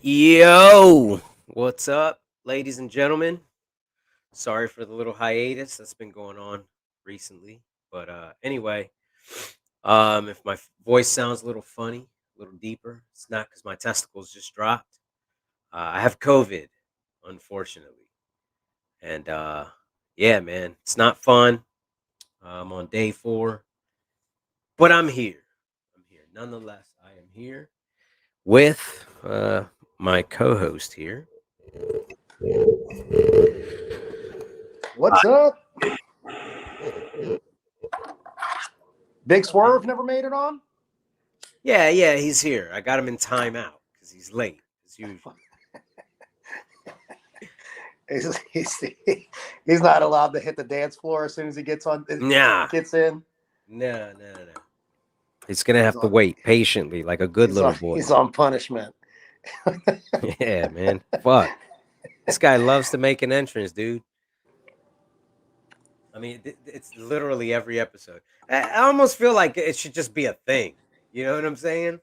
Yo, what's up, ladies and gentlemen? Sorry for the little hiatus that's been going on recently, but anyway, if my voice sounds a little funny, a little deeper, it's not because my testicles just dropped. I have COVID, unfortunately, and yeah, man, it's not fun. I'm on day 4, but I'm here. I'm here nonetheless. I am here with my co-host here. What's up? Big Swerve never made it on? Yeah, he's here. I got him in timeout because he's late as usual. He's, he's not allowed to hit the dance floor as soon as he gets on. Nah, Gets in. no. He's gonna have to on- wait patiently, like a good little boy. He's on punishment. Yeah, man. Fuck. This guy loves to make an entrance, dude. I mean, it's literally every episode. I almost feel like it should just be a thing. You know what I'm saying?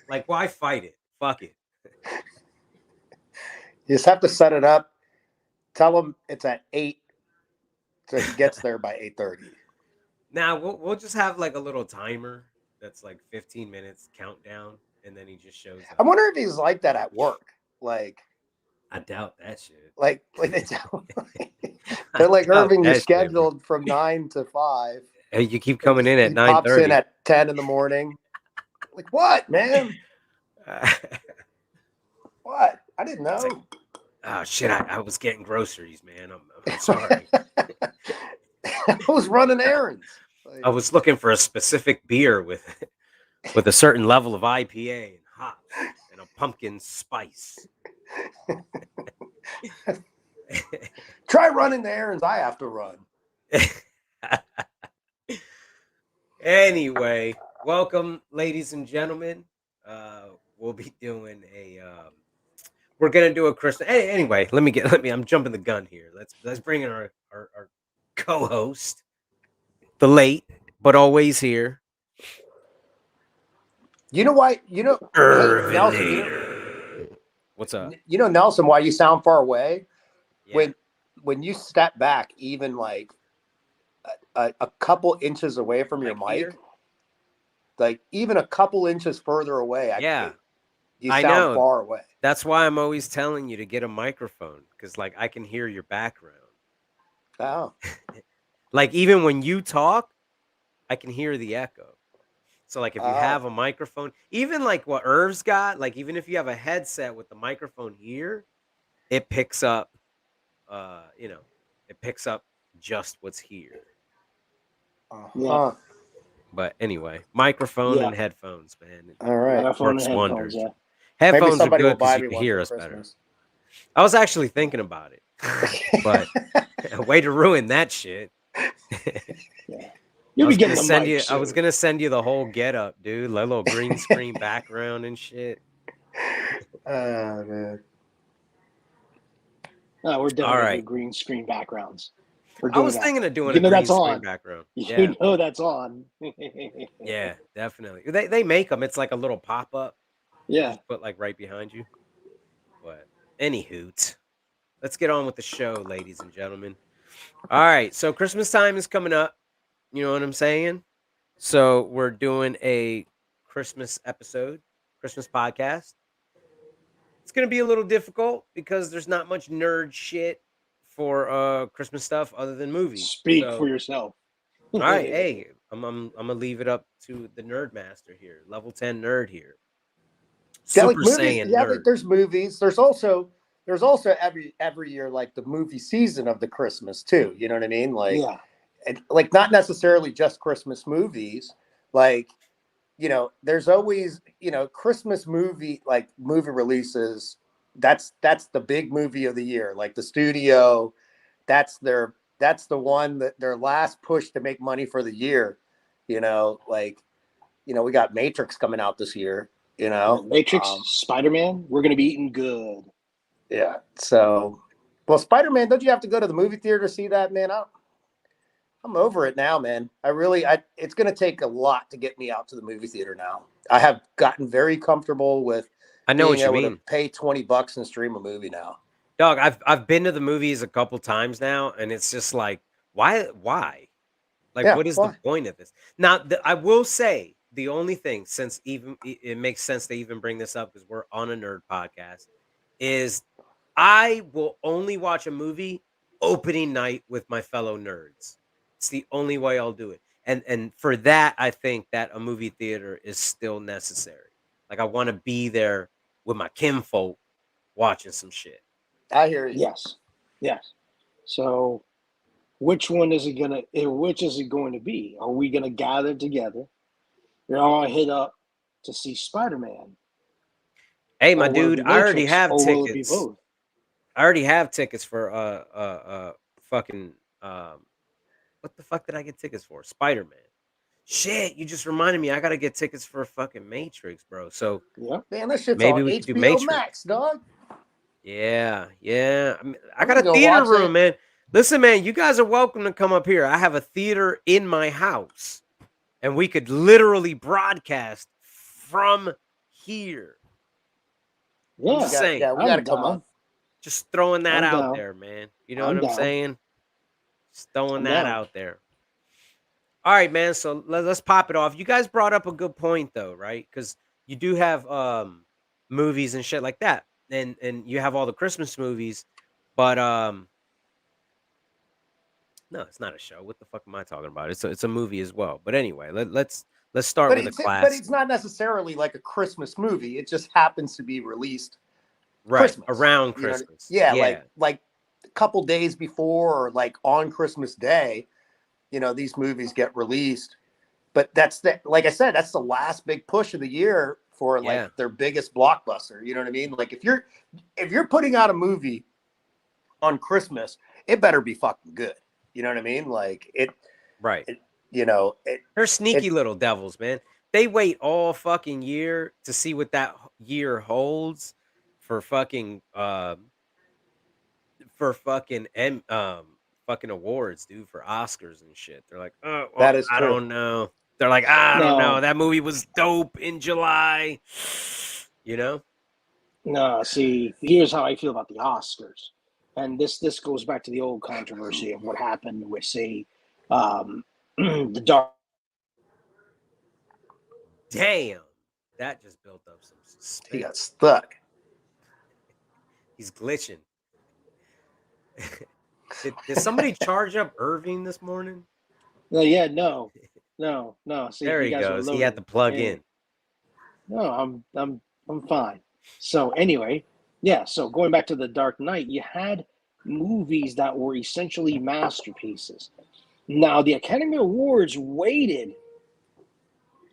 Like, why fight it? Fuck it. You just have to set it up. Tell him it's at 8, so he gets there by 8:30. Now we'll just have like a little timer that's like 15 minutes countdown, and then he just shows I up. wonder if he's like that at work. Like I doubt that shit. they tell, they're like, Irving, you're scheduled from 9 to 5. Hey, you keep coming in at 9:30. Pops in at 10 in the morning. Like, what, man? What? I didn't know. Like, oh shit! I was getting groceries, man. I'm sorry. I was running errands. I was looking for a specific beer with a certain level of IPA and hops and a pumpkin spice. Try running the errands I have to run. Anyway, welcome, ladies and gentlemen. We'll be doing a. We're gonna do a Christmas. Anyway, let me. I'm jumping the gun here. Let's bring in our co-host, the late but always here. You know why? You know, hey, Nelson, what's up? You know, Nelson, why you sound far away? Yeah. When you step back, even like a couple inches away from your mic, Here? like even a couple inches further away, you I sound know. far away. That's why I'm always telling you to get a microphone, because like I can hear your background. Oh, Like even when you talk, I can hear the echo. So like if you have a microphone, even like what Irv's got, like even if you have a headset with the microphone here, it picks up it picks up just what's here. yeah. But anyway, microphone and headphones, man. All right. It works wonders. Yeah. Headphones are good because you can hear us better. I was actually thinking about it, but way to ruin that shit. Yeah. You'll be getting a mic I was gonna send you the whole get up, dude. Like a little green screen background and shit. Man. No, we're definitely All right. green screen backgrounds. I was thinking of doing a green screen background. Yeah. You know that's on. Yeah, definitely. They make them. It's like a little pop up. Yeah. Just put like right behind you. But anywho, let's get on with the show, ladies and gentlemen. All right, so Christmas time is coming up. You know what I'm saying? So we're doing a Christmas episode, Christmas podcast. It's gonna be a little difficult because there's not much nerd shit for Christmas stuff other than movies. Speak for yourself. All right, hey, I'm gonna leave it up to the nerd master here, level 10 nerd here. Super Saiyan nerd. Like there's movies. There's also every year like the movie season of the Christmas too. You know what I mean? Like, and like not necessarily just Christmas movies. Like, you know, there's always, you know, Christmas movie releases. That's the big movie of the year. Like the studio, that's the one that their last push to make money for the year. You know, like, you know, we got Matrix coming out this year. You know, Matrix, Spider-Man, we're gonna be eating good. Yeah. So, well, Spider-Man, don't you have to go to the movie theater to see that, man? I'm over it now, man. It's going to take a lot to get me out to the movie theater now. I have gotten very comfortable with I know what you being able mean. to pay $20 and stream a movie now. Dog, I've been to the movies a couple times now, and it's just like, why? Like, Yeah, what is the why? point of this? Now, I will say the only thing, since even it makes sense to even bring this up because we're on a nerd podcast, is I will only watch a movie opening night with my fellow nerds. It's the only way I'll do it. And for that, I think that a movie theater is still necessary. Like, I want to be there with my kinfolk watching some shit. I hear you. Yes. So which one is it gonna? Which is it going to be? Are we gonna gather together? We're all hit up to see Spider-Man. Hey, my Or will it dude, be I already Matrix? have Or will it be tickets. both? I already have tickets for fucking what the fuck did I get tickets for? Spider-Man. Shit, you just reminded me I gotta get tickets for fucking Matrix, bro. So Yeah. Man, that shit's maybe on we could do HBO Matrix. Max, dog. Yeah. I mean, I We got can a go theater watch room, it. man. Listen, man, you guys are welcome to come up here. I have a theater in my house, and we could literally broadcast from here. I'm Yeah. just saying. We got to I'm come down. up. Just throwing that I'm out down. there, man. You know I'm what I'm down. saying? Just throwing I'm that down. out there. All right, man. So let's pop it off. You guys brought up a good point, though, right? Because you do have movies and shit like that, and you have all the Christmas movies, but no, it's not a show. What the fuck am I talking about? It's a movie as well. But anyway, let's start with a But class. it's not necessarily like a Christmas movie. It just happens to be released Right Christmas. around You know, Christmas. yeah, Yeah. like a couple days before or like on Christmas Day, these movies get released. But like I said, that's the last big push of the year for like Yeah. their biggest blockbuster. You know what I mean? Like if you're putting out a movie on Christmas, it better be fucking good. You know what I mean? Like Right. They're sneaky little devils, man. They wait all fucking year to see what that year holds for fucking fucking awards, dude, for Oscars and shit. They're like, oh, well, that is I true. don't know. They're like, I don't know. No. That movie was dope in July. You know? No, see, here's how I feel about the Oscars. And this goes back to the old controversy of what happened with, say, the Dark. Damn. That just built up some suspense. He got stuck. He's glitching. Did somebody charge up Irving this morning? No. See, there he goes. He had to plug in. No, I'm fine. So anyway, yeah. So going back to the Dark Knight, you had movies that were essentially masterpieces. Now the Academy Awards waited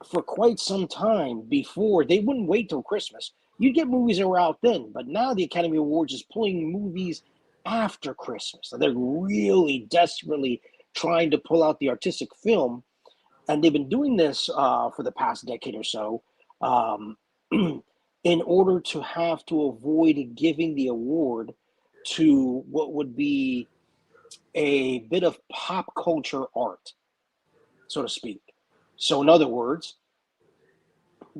for quite some time before they wouldn't wait till Christmas. You'd get movies that were out then, but now the Academy Awards is pulling movies after Christmas. So they're really desperately trying to pull out the artistic film, and they've been doing this for the past decade or so in order to have to avoid giving the award to what would be a bit of pop culture art, so to speak. So in other words,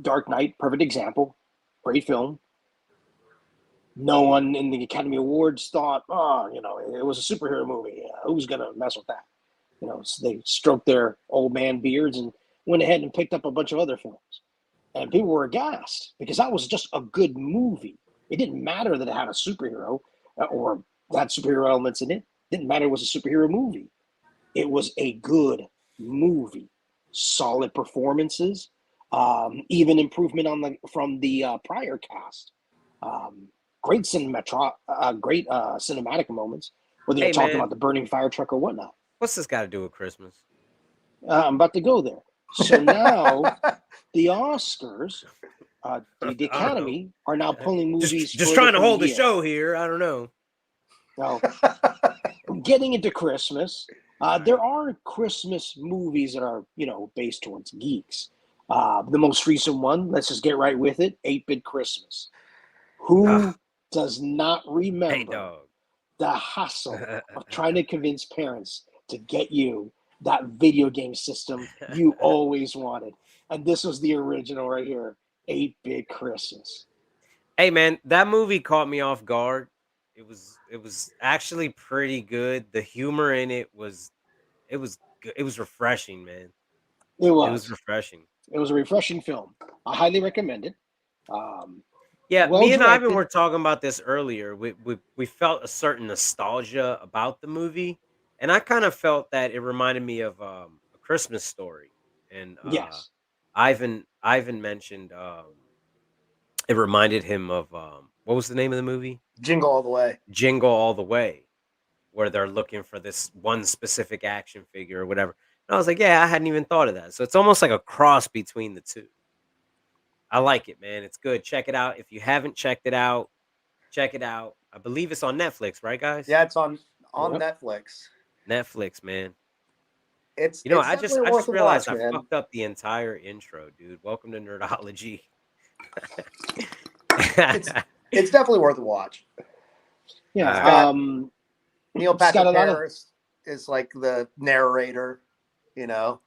Dark Knight, perfect example, great film. No one in the Academy Awards thought, it was a superhero movie. Who's going to mess with that? So they stroked their old man beards and went ahead and picked up a bunch of other films. And people were aghast because that was just a good movie. It didn't matter that it had a superhero or had superhero elements in it. It didn't matter it was a superhero movie. It was a good movie. Solid performances, even improvement from the prior cast. Great cinematic moments, whether you're talking about the burning fire truck or whatnot. What's this got to do with Christmas? I'm about to go there. So now the Oscars, the Academy are now pulling movies. Just trying to hold the show here. I don't know. Now, getting into Christmas, there are Christmas movies that are, based towards geeks. The most recent one, let's just get right with it, 8-Bit Christmas. Who does not remember the hassle of trying to convince parents to get you that video game system you always wanted? And this was the original right here, 8-Bit Christmas. Hey man, that movie caught me off guard. It was actually pretty good. The humor in it was refreshing, man. It It was was. refreshing. It was a refreshing film. I highly recommend it. Um, Yeah, well me and Ivan directed. were talking about this earlier. We felt a certain nostalgia about the movie, and I kind of felt that it reminded me of A Christmas Story. And Yes. Ivan mentioned it reminded him of what was the name of the movie? Jingle all the way. Jingle All the Way, where they're looking for this one specific action figure or whatever. And I was like, yeah, I hadn't even thought of that. So it's almost like a cross between the two. I like it, man. It's good. Check it out. If you haven't checked it out, check it out. I believe it's on Netflix, right, guys? Yeah, it's on Yep. Netflix. Netflix, man. It's I just definitely I worth just a realized watch, I man. fucked up the entire intro, dude. Welcome to Nerdology. It's it's definitely worth a watch. Yeah. It's Alright. got Neil It's got Patrick a lot of. Harris is like the narrator, you know,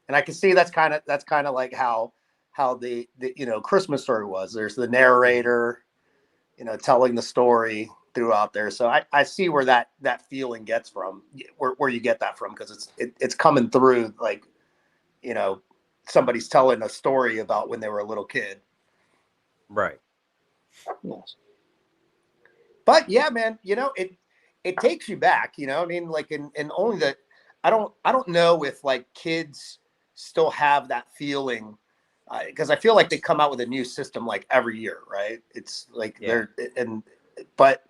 and I can see that's kind of like how the Christmas Story was. There's the narrator, telling the story throughout there. So I see where that feeling gets from, where you get that from, because it's coming through like, you know, somebody's telling a story about when they were a little kid. Right. Yes. But yeah, man, it takes you back, I mean, like in only that I don't know if like kids still have that feeling, because I feel like they come out with a new system like every year, right? It's like Yeah. but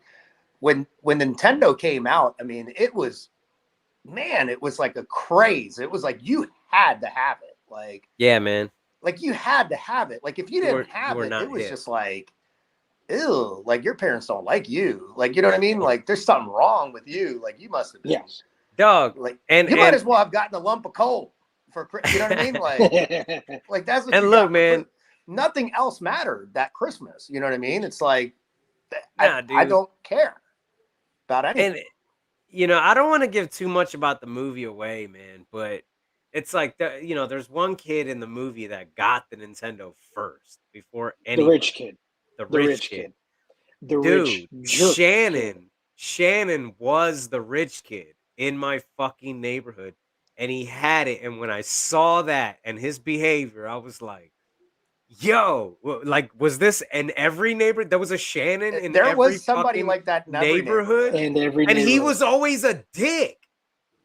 when Nintendo came out, I mean, it was like a craze. It was like you had to have it. Yeah, man. Like you had to have it. Like if you didn't You have were it, it not was hip. just like, ew, like your parents don't like you. Like, you know what I mean? Like there's something wrong with you. Like you must have been Yes. Dog. like, And you might and as well have gotten a lump of coal you know what I mean? Like that's what you and look, got for man. Christmas. Nothing else mattered that Christmas. You know what I mean? It's like, Nah, I dude. don't care about And anything. I don't want to give too much about the movie away, man, but it's like there's one kid in the movie that got the Nintendo first before The rich anybody. kid. The The rich rich kid. kid. The rich Dude, jerk kid. Shannon was the rich kid in my fucking neighborhood, and he had it. And when I saw that and his behavior, I was like, yo, like, was this in every neighborhood? There was a Shannon in There every was somebody fucking like that in every neighborhood. neighborhood, And every and he neighborhood. was always a dick.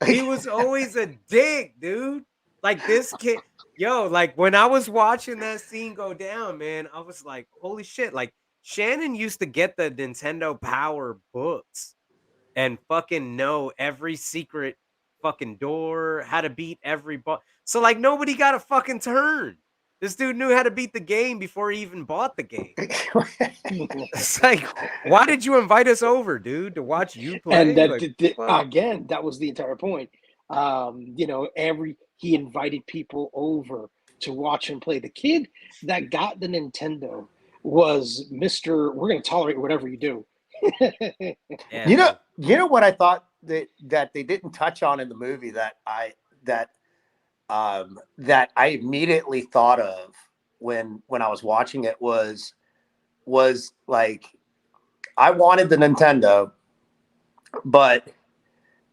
He was always a dick, dude. Like this kid, yo, like when I was watching that scene go down, man, I was like, holy shit. Like Shannon used to get the Nintendo Power books and fucking know every secret fucking door, how to beat every boss. So like nobody got a fucking turn. This dude knew how to beat the game before he even bought the game. It's like, why did you invite us over, dude, to watch you And play? Like, fuck. again, that was the entire point. He invited people over to watch him play. The kid that got the Nintendo was Mr. We're going to tolerate whatever you do. Yeah, You know, man. what I thought that they didn't touch on in the movie that I immediately thought of when I was watching it was like, I wanted the Nintendo, but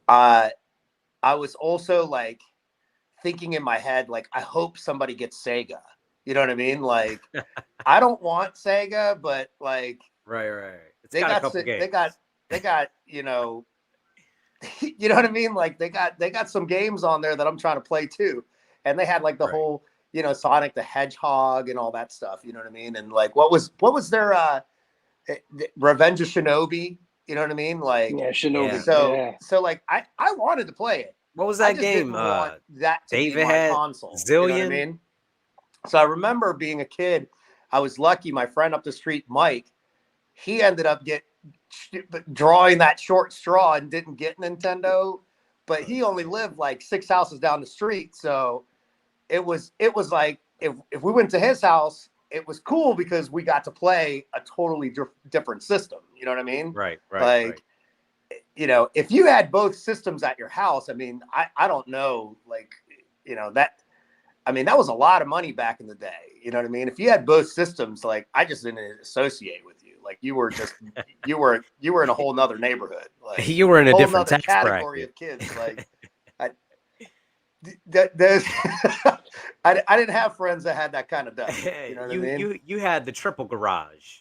uh, I was also like thinking in my head, like, I hope somebody gets Sega. You know what I mean? Like, I don't want Sega, but like Right. It's they got a got couple they games. got they got you know what I mean? Like they got some games on there that I'm trying to play too, and they had like the Right. whole Sonic the Hedgehog and all that stuff. You know what I mean? And like what was their Revenge of Shinobi? You know what I mean? Like, Yeah, Yeah. Shinobi. so Yeah. so like I wanted to play it. What was I that just game? didn't want that to be David my had console. You know what I Zillion. mean? So I remember being a kid, I was lucky. My friend up the street, Mike, he ended up drawing that short straw and didn't get Nintendo, but Oh he only shit. lived like 6 houses down the street. So it was like if we went to his house, it was cool because we got to play a totally different system. You know what I mean? Right. Like, if you had both systems at your house, I mean, I don't know, like, that, I mean, that was a lot of money back in the day. You know what I mean? If you had both systems, like, I just didn't associate with you. Like you were you were in a whole nother neighborhood. Like You were in a whole different nother tax category bracket. of kids. Like I, there's I didn't have friends that had that kind of dough. You know what I mean? You had the triple garage.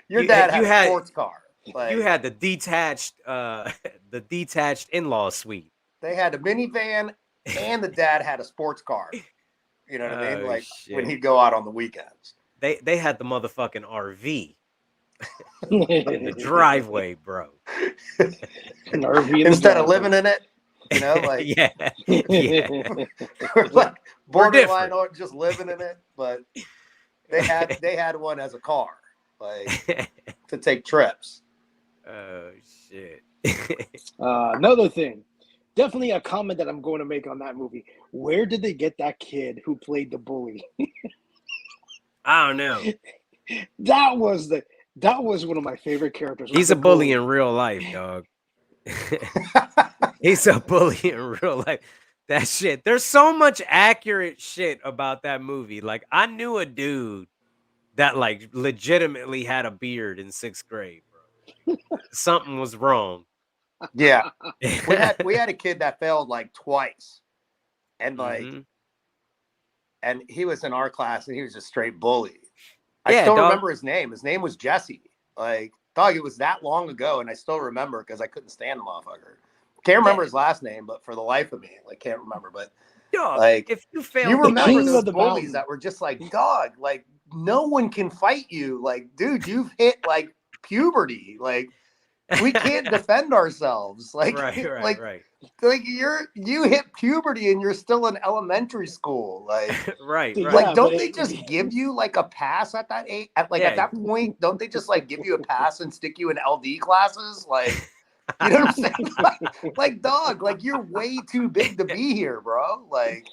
Your dad You had a had sports car. Like you had the detached in-law suite. they had a minivan and the dad had a sports car. You know what I mean? Oh Like when shit. he'd go out on the weekends. They had the motherfucking RV in the driveway, bro. An RV in the Instead of driveway. living in it, you know, like yeah. Yeah. like borderline different. or just living in it, but they had one as a car, like to take trips. Oh shit. Another thing, definitely a comment that I'm going to make on that movie. Where did they get that kid who played the bully? I don't know. That was one of my favorite characters. He's a bully in real life, dog. He's a bully in real life. That shit. There's so much accurate shit about that movie. Like I knew a dude that like legitimately had a beard in 6th grade, bro. Something was wrong. Yeah, we had a kid that failed like twice, and like Mhm. and he was in our class, and he was a straight bully. I Yeah, still dog. remember his name. His name was Jesse. Like, dog, it was that long ago, and I still remember because I couldn't stand the motherfucker. Can't remember his last name, but for the life of me, like, can't remember. But Dog, like, if you you failed remember king twice, those of the bullies mountain. that were just like, dog, like, no one can fight you. Like, dude, you've hit like puberty. Like, we can't defend ourselves. Like, right. like you hit puberty and you're still in elementary school. Like, right. Yeah, don't but they just give you like a pass at that age? At Yeah. that point, don't they just like give you a pass and stick you in LD classes? Like, you know what I'm saying? Like, dog, like you're way too big to be here, bro. Like,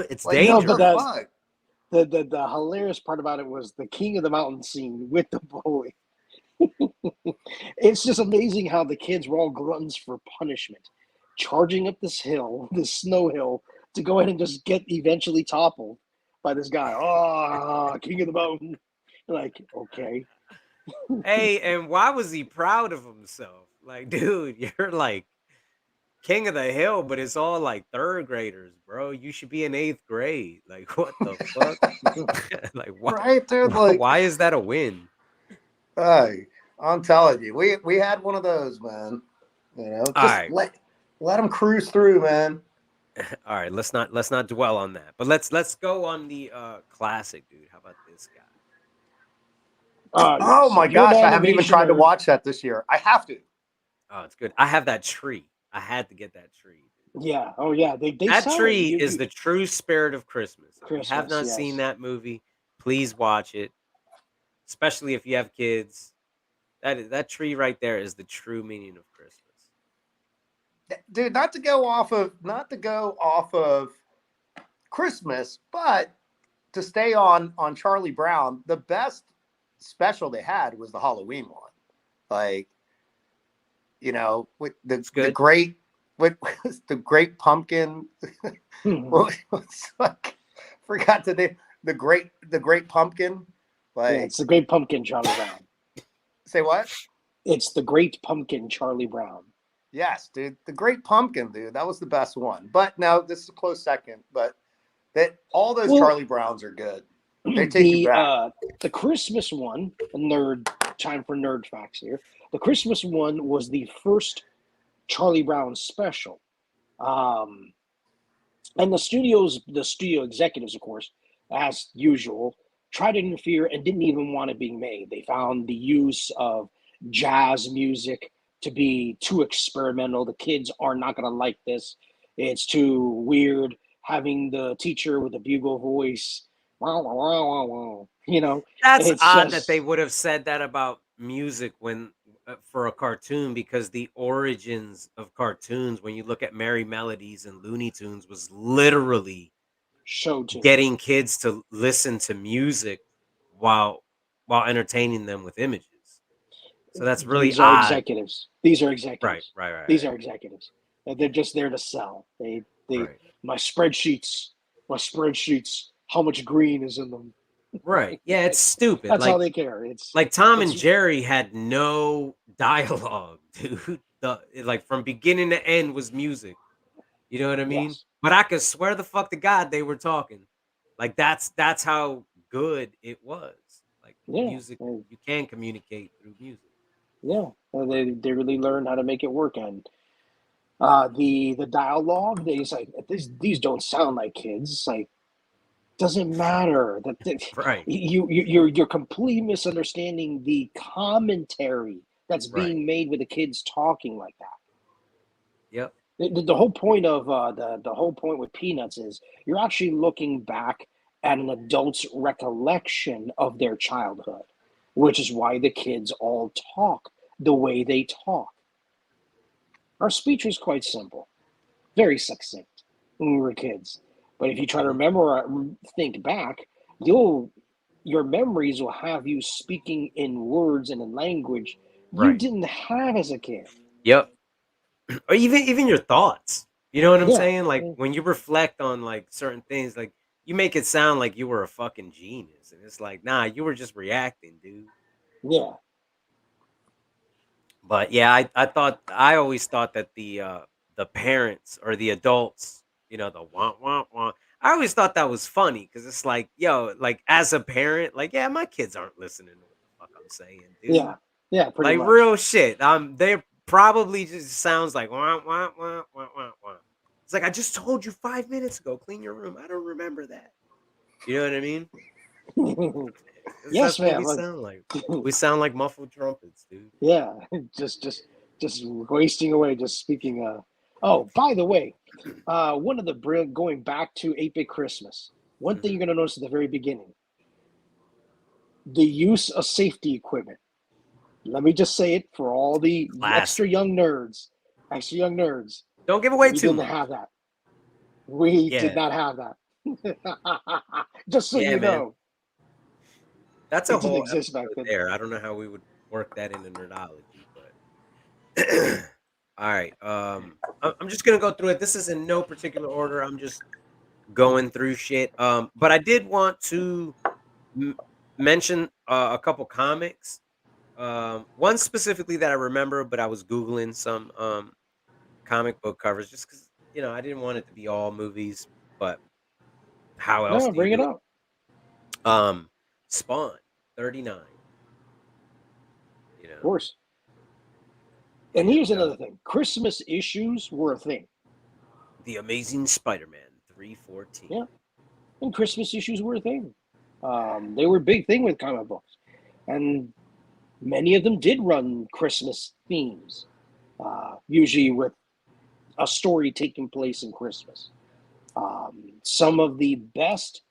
It's like No, what dangerous. but the fuck? the hilarious part about it was the king of the mountain scene with the bully. It's just amazing how the kids were all gluttons for punishment, charging up this hill, this snow hill, to go ahead and just get eventually toppled by this guy. Oh, king of the mountain. Like, okay. Hey, and why was he proud of himself? Like, dude, you're like king of the hill, but it's all like 3rd graders, bro. You should be in 8th grade. Like, what the fuck? Like, why? Right, dude. Like, Why is that a win? hey, I'm telling you, we had one of those, man. You know, All just right. let them cruise through, man. All right, let's not dwell on that. But let's go on the classic, dude. How about this guy? Oh Yes. my If you're an gosh, I haven't even animation tried to nerd- watch that this year. I have to. Oh, it's good. I have that tree. I had to get that tree. Yeah. Oh, yeah. They That sell it. tree is the true spirit of Christmas. If you have Christmas, not yes. seen that movie, please watch it. Especially if you have kids. That tree right there is the true meaning of Christmas. Dude, not to go off of Christmas, but to stay on Charlie Brown, the best special they had was the Halloween one. Like, you know, with the great with the great pumpkin. Forgot the name. The great pumpkin. Like, Yeah, it's the Great Pumpkin, Charlie Brown. Say what? It's the Great Pumpkin, Charlie Brown. Yes, dude. The Great Pumpkin, dude. That was the best one. But now this is a close second. But all those Charlie Browns are good. They take you back. The Christmas one, time for nerd facts here. The Christmas one was the first Charlie Brown special. And the studio executives, of course, as usual, tried to interfere and didn't even want it being made. They found the use of jazz music to be too experimental. The kids are not going to like this. It's too weird. Having the teacher with a bugle voice, you know, that's it's odd that they would have said that about music when for a cartoon, because the origins of cartoons, when you look at Merry Melodies and Looney Tunes, was literally show tunes, getting kids to listen to music while entertaining them with images. So that's really These are odd. executives. These are executives. Right. These are executives. They're just there to sell. They Right. my spreadsheets how much green is in them. Right. Yeah, it's stupid. That's all they care. Like Tom and it's Jerry had no dialogue, dude. Like from beginning to end was music. You know what I mean? yes, But I could swear the fuck to God they were talking. Like that's how good it was. Like yeah, music, you can communicate through music. yeah. They really learned how to make it work, and the dialogue. They like these don't sound like kids. It's like doesn't matter that Right. you're completely misunderstanding the commentary that's Right. being made with the kids talking like that. Yep. The whole point of the whole point with Peanuts is you're actually looking back at an adult's recollection of their childhood, which is why the kids all talk the way they talk. Our speech was quite simple, very succinct when we were kids. But if you try to Mhm. remember, think back, your memories will have you speaking in words and in language you Right. didn't have as a kid. Yep. Or even your thoughts. You know what I'm Yeah, saying? Like when you reflect on like certain things, like you make it sound like you were a fucking genius. And it's like, nah, you were just reacting, dude. yeah. But yeah, I always thought that the parents or the adults, the wah wah wah. I always thought that was funny because it's like, yo, like as a parent, like, yeah, my kids aren't listening to what the fuck I'm saying, Yeah, dude. yeah, pretty Like much. real shit. They probably just sounds like wah wah wah wah wah wah. It's like I just told you 5 minutes ago, clean your room. I don't remember that. You know what I mean? Yes, That's what ma'am. we sound like. We sound like muffled trumpets, dude. Yeah, just wasting away, just speaking. Oh, by the way, one of the going back to 8-Bit Christmas. One thing Mhm. you're gonna notice at the very beginning, the use of safety equipment. Let me just say it for all the extra Classic. young nerds. Extra young nerds. Don't give away We too didn't much. have that. We did Yeah. not have that. Just so Yeah, you man. know, That's a it didn't whole exist back episode then. there. I don't know how we would work that into nerdology, but all right. I'm just gonna go through it. This is in no particular order. I'm just going through shit. But I did want to m- mention a couple comics. One specifically that I remember, but I was googling some comic book covers just because I didn't want it to be all movies. But how else No, do you bring it do it? up. Spawn 39. You Of know, course. And here's and another thing: Christmas issues were a thing. The Amazing Spider-Man 314. Yeah, and Christmas issues were a thing. They were a big thing with comic books, and many of them did run Christmas themes, usually with a story taking place in Christmas. Some of the best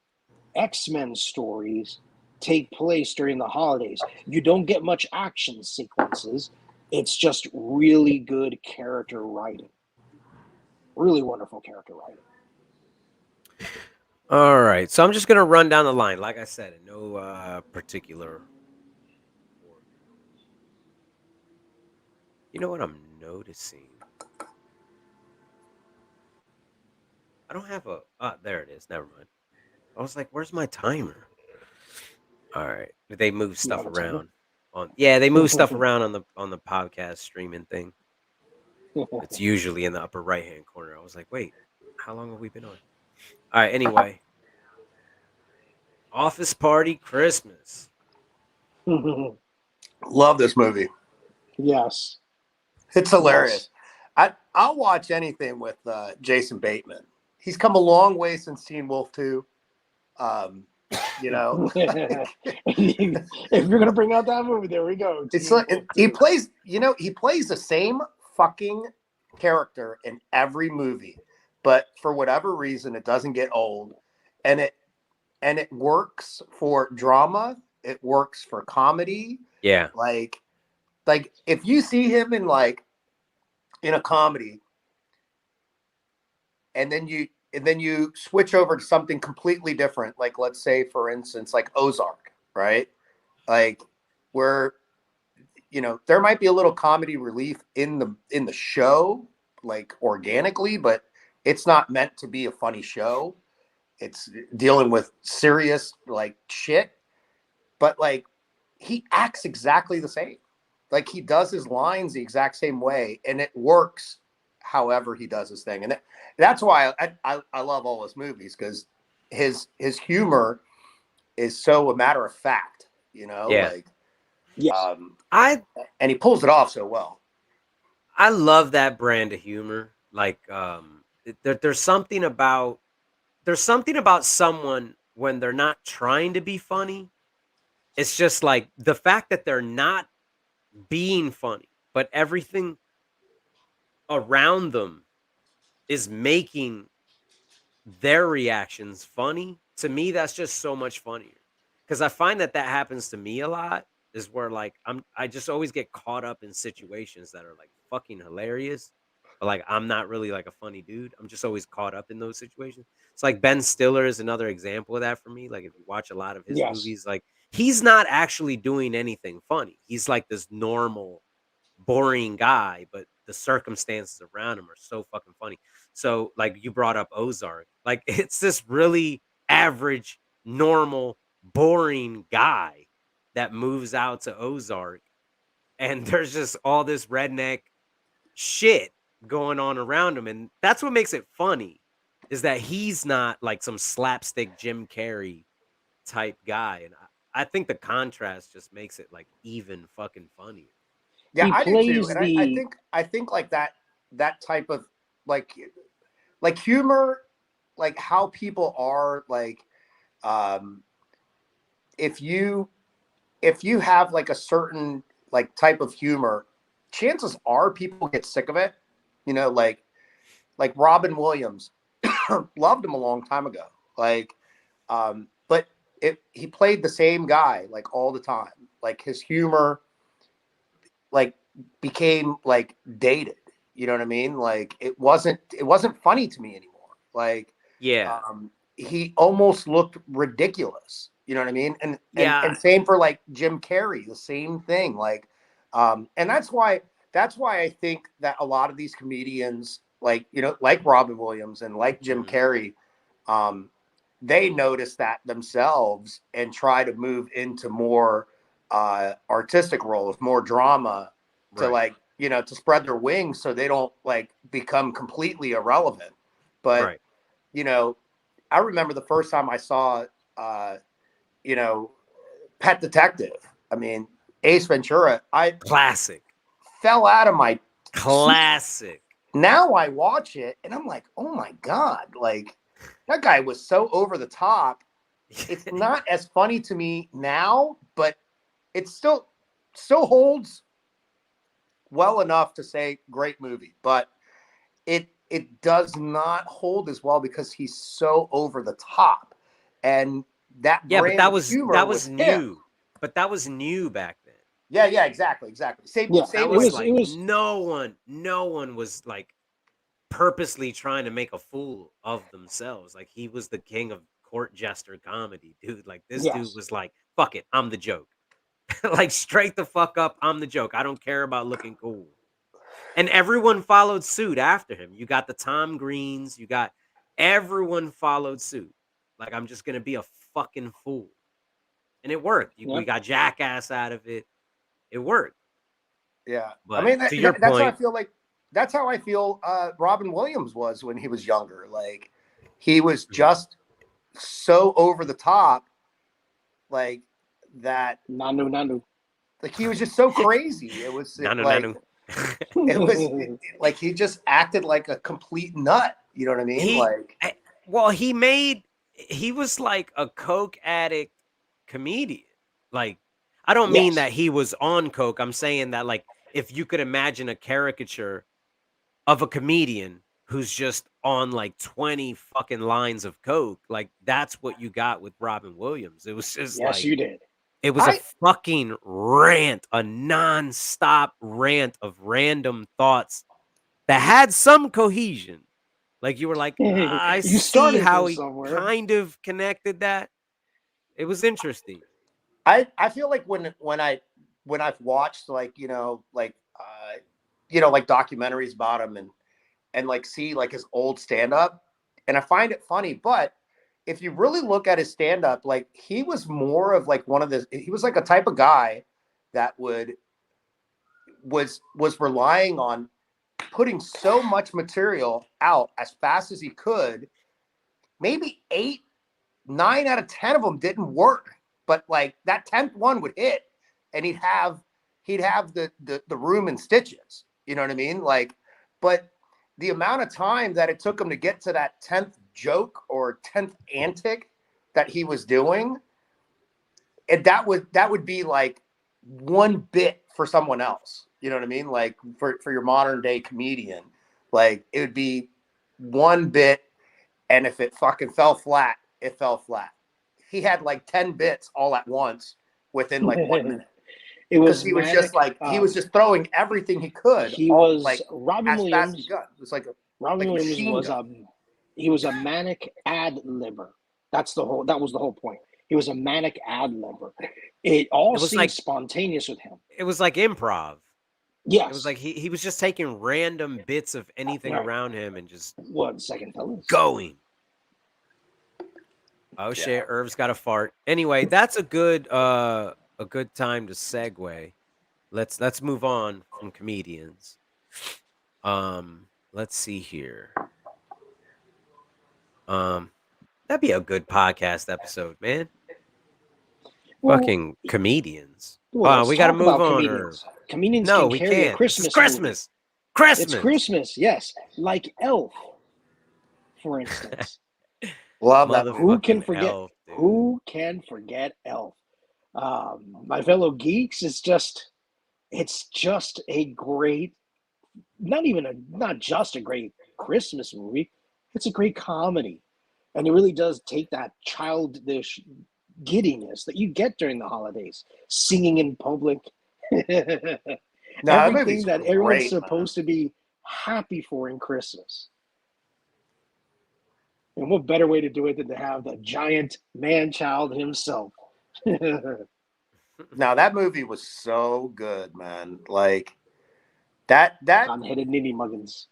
X-Men stories take place during the holidays. You don't get much action sequences. It's just really good character writing. Really wonderful character writing. All right, so I'm just gonna run down the line, like I said, in no particular order. You know what I'm noticing? I don't have a. Ah, there it is. Never mind. I was like, "Where's my timer?" All right, they move You stuff have a timer? around on. Yeah, they move stuff around on the podcast streaming thing. It's usually in the upper right hand corner. I was like, "Wait, how long have we been on?" All right. Anyway, Office Party Christmas. Love this movie. Yes. It's hilarious. I'll watch anything with Jason Bateman. He's come a long way since Teen Wolf 2. You know, If you're gonna bring out that movie, there we go. it's Teen like Wolf he 2. plays. He plays the same fucking character in every movie, but for whatever reason, it doesn't get old, and it works for drama. It works for comedy. Yeah. Like if you see him in a comedy, and then you switch over to something completely different, like let's say for instance like Ozark, right? Like where there might be a little comedy relief in the show, like organically, but it's not meant to be a funny show. it's dealing with serious like shit, but like he acts exactly the same. Like he does his lines the exact same way, and it works. However, he does his thing, and that's why I love all his movies, because his humor is so a matter of fact, you know, Yeah. like Yes. I and he pulls it off so well. I love that brand of humor. Like there's something about someone when they're not trying to be funny. It's just like the fact that they're not being funny, but everything around them is making their reactions funny. To me, that's just so much funnier. Because I find that happens to me a lot. Is where like I just always get caught up in situations that are like fucking hilarious, but like I'm not really like a funny dude. I'm just always caught up in those situations. It's like Ben Stiller is another example of that for me. Like if you watch a lot of his Yes. movies, like he's not actually doing anything funny. He's like this normal boring guy, but the circumstances around him are so fucking funny. So, like you brought up Ozark, like it's this really average, normal, boring guy that moves out to Ozark, and there's just all this redneck shit going on around him, and that's what makes it funny. Is that he's not like some slapstick Jim Carrey type guy, and I think the contrast just makes it like even fucking funnier. Yeah, He I do too, plays and the I think like that type of like humor, like how people are like, um, if you have like a certain like type of humor, chances are people get sick of it. You know, like Robin Williams, loved him a long time ago. Like, but he played the same guy like all the time. Like his humor, like became like dated. You know what I mean? Like it wasn't funny to me anymore. Like, Yeah, he almost looked ridiculous. You know what I mean? yeah, And same for like Jim Carrey, the same thing. Like, and that's why I think that a lot of these comedians, like, you know, like Robin Williams and like Jim mhm, Carrey, um, they notice that themselves and try to move into more artistic roles, more drama, to right, like, you know, to spread their wings so they don't like become completely irrelevant. But right. you know, I remember the first time I saw, uh, you know, Pet Detective. I mean, Ace Ventura. I Classic, fell out of my seat. classic. Now I watch it and I'm like, oh my god, like that guy was so over the top. It's not as funny to me now, but it still holds well enough to say great movie. But it does not hold as well because he's so over the top, and that Yeah, but brand of humor that was was him. new. But that was new back then. Yeah, exactly. yeah. That Same It with was was it like was no one was like purposely trying to make a fool of themselves. Like he was the king of court jester comedy, dude. Like this dude yes. was like, fuck it, I'm the joke. Like straight the fuck up, I'm the joke. I don't care about looking cool. And everyone followed suit after him. You got the Tom Greens, you got everyone followed suit. Like I'm just gonna be a fucking fool. And it worked. We Yep. got Jackass out of it. It worked. yeah. I But mean, to your that's how I point, feel. Like that's how I feel. Robin Williams was when he was younger. Like he was mhm, just so over the top, like that. Nanu Nanu. Like he was just so crazy. nanu Like nanu. like he just acted like a complete nut. You know what I mean? he Like, eh, he was like a coke addict comedian. Like I don't mean Yes. that he was on coke. I'm saying that like if you could imagine a caricature of a comedian who's just on like 20 fucking lines of coke, like that's what you got with Robin Williams. It was just Yes, like you did. it was a I fucking rant, a nonstop rant of random thoughts that had some cohesion. Like you were like, I You see started how from he somewhere. kind of connected that. It was interesting. I feel like when I've watched like, you know, like documentaries about him and like see like his old stand up, and I find it funny, but if you really look at his stand-up, like he was more of like he was like a type of guy that was relying on putting so much material out as fast as he could. Maybe 9 out of 10 of them didn't work, but like that 10th one would hit, and he'd have the room in stitches. You know what I mean? Like, but the amount of time that it took him to get to that 10th joke or 10th antic that he was doing, and that would be like one bit for someone else. You know what I mean? Like for your modern day comedian, like it would be one bit, and if it fucking fell flat, it fell flat. He had like 10 bits all at once within like 1 minute. It was Because he was just like he was just throwing everything he could. He was like Robin as Williams. fast as he got. It was like Robin Williams machine was gun. He was a manic ad libber. That was the whole point. He was a manic ad libber. It seemed like spontaneous with him. It was like improv. Yes. It was like he was just taking random bits of anything around him and just 1 second, fellas. Going. Oh shit, Irv's got a fart. Anyway, that's a good time to segue. Let's move on from comedians. Let's see here. That'd be a good podcast episode, man. Well, fucking comedians. Well, we got to move on. Comedians no, can we carry can't. a Christmas. It's Christmas. Movie. Christmas. It's Christmas. Yes, like Elf, for instance. Love that. Who can forget? Elf, who can forget Elf? My fellow geeks, it's just a great, not just a great Christmas movie. It's a great comedy, and it really does take that childish giddiness that you get during the holidays, singing in public. Everything that everyone's supposed to be happy for in Christmas. And what better way to do it than to have the giant man-child himself? Now that movie was so good, man. Like that Unheaded Ninny Muggins.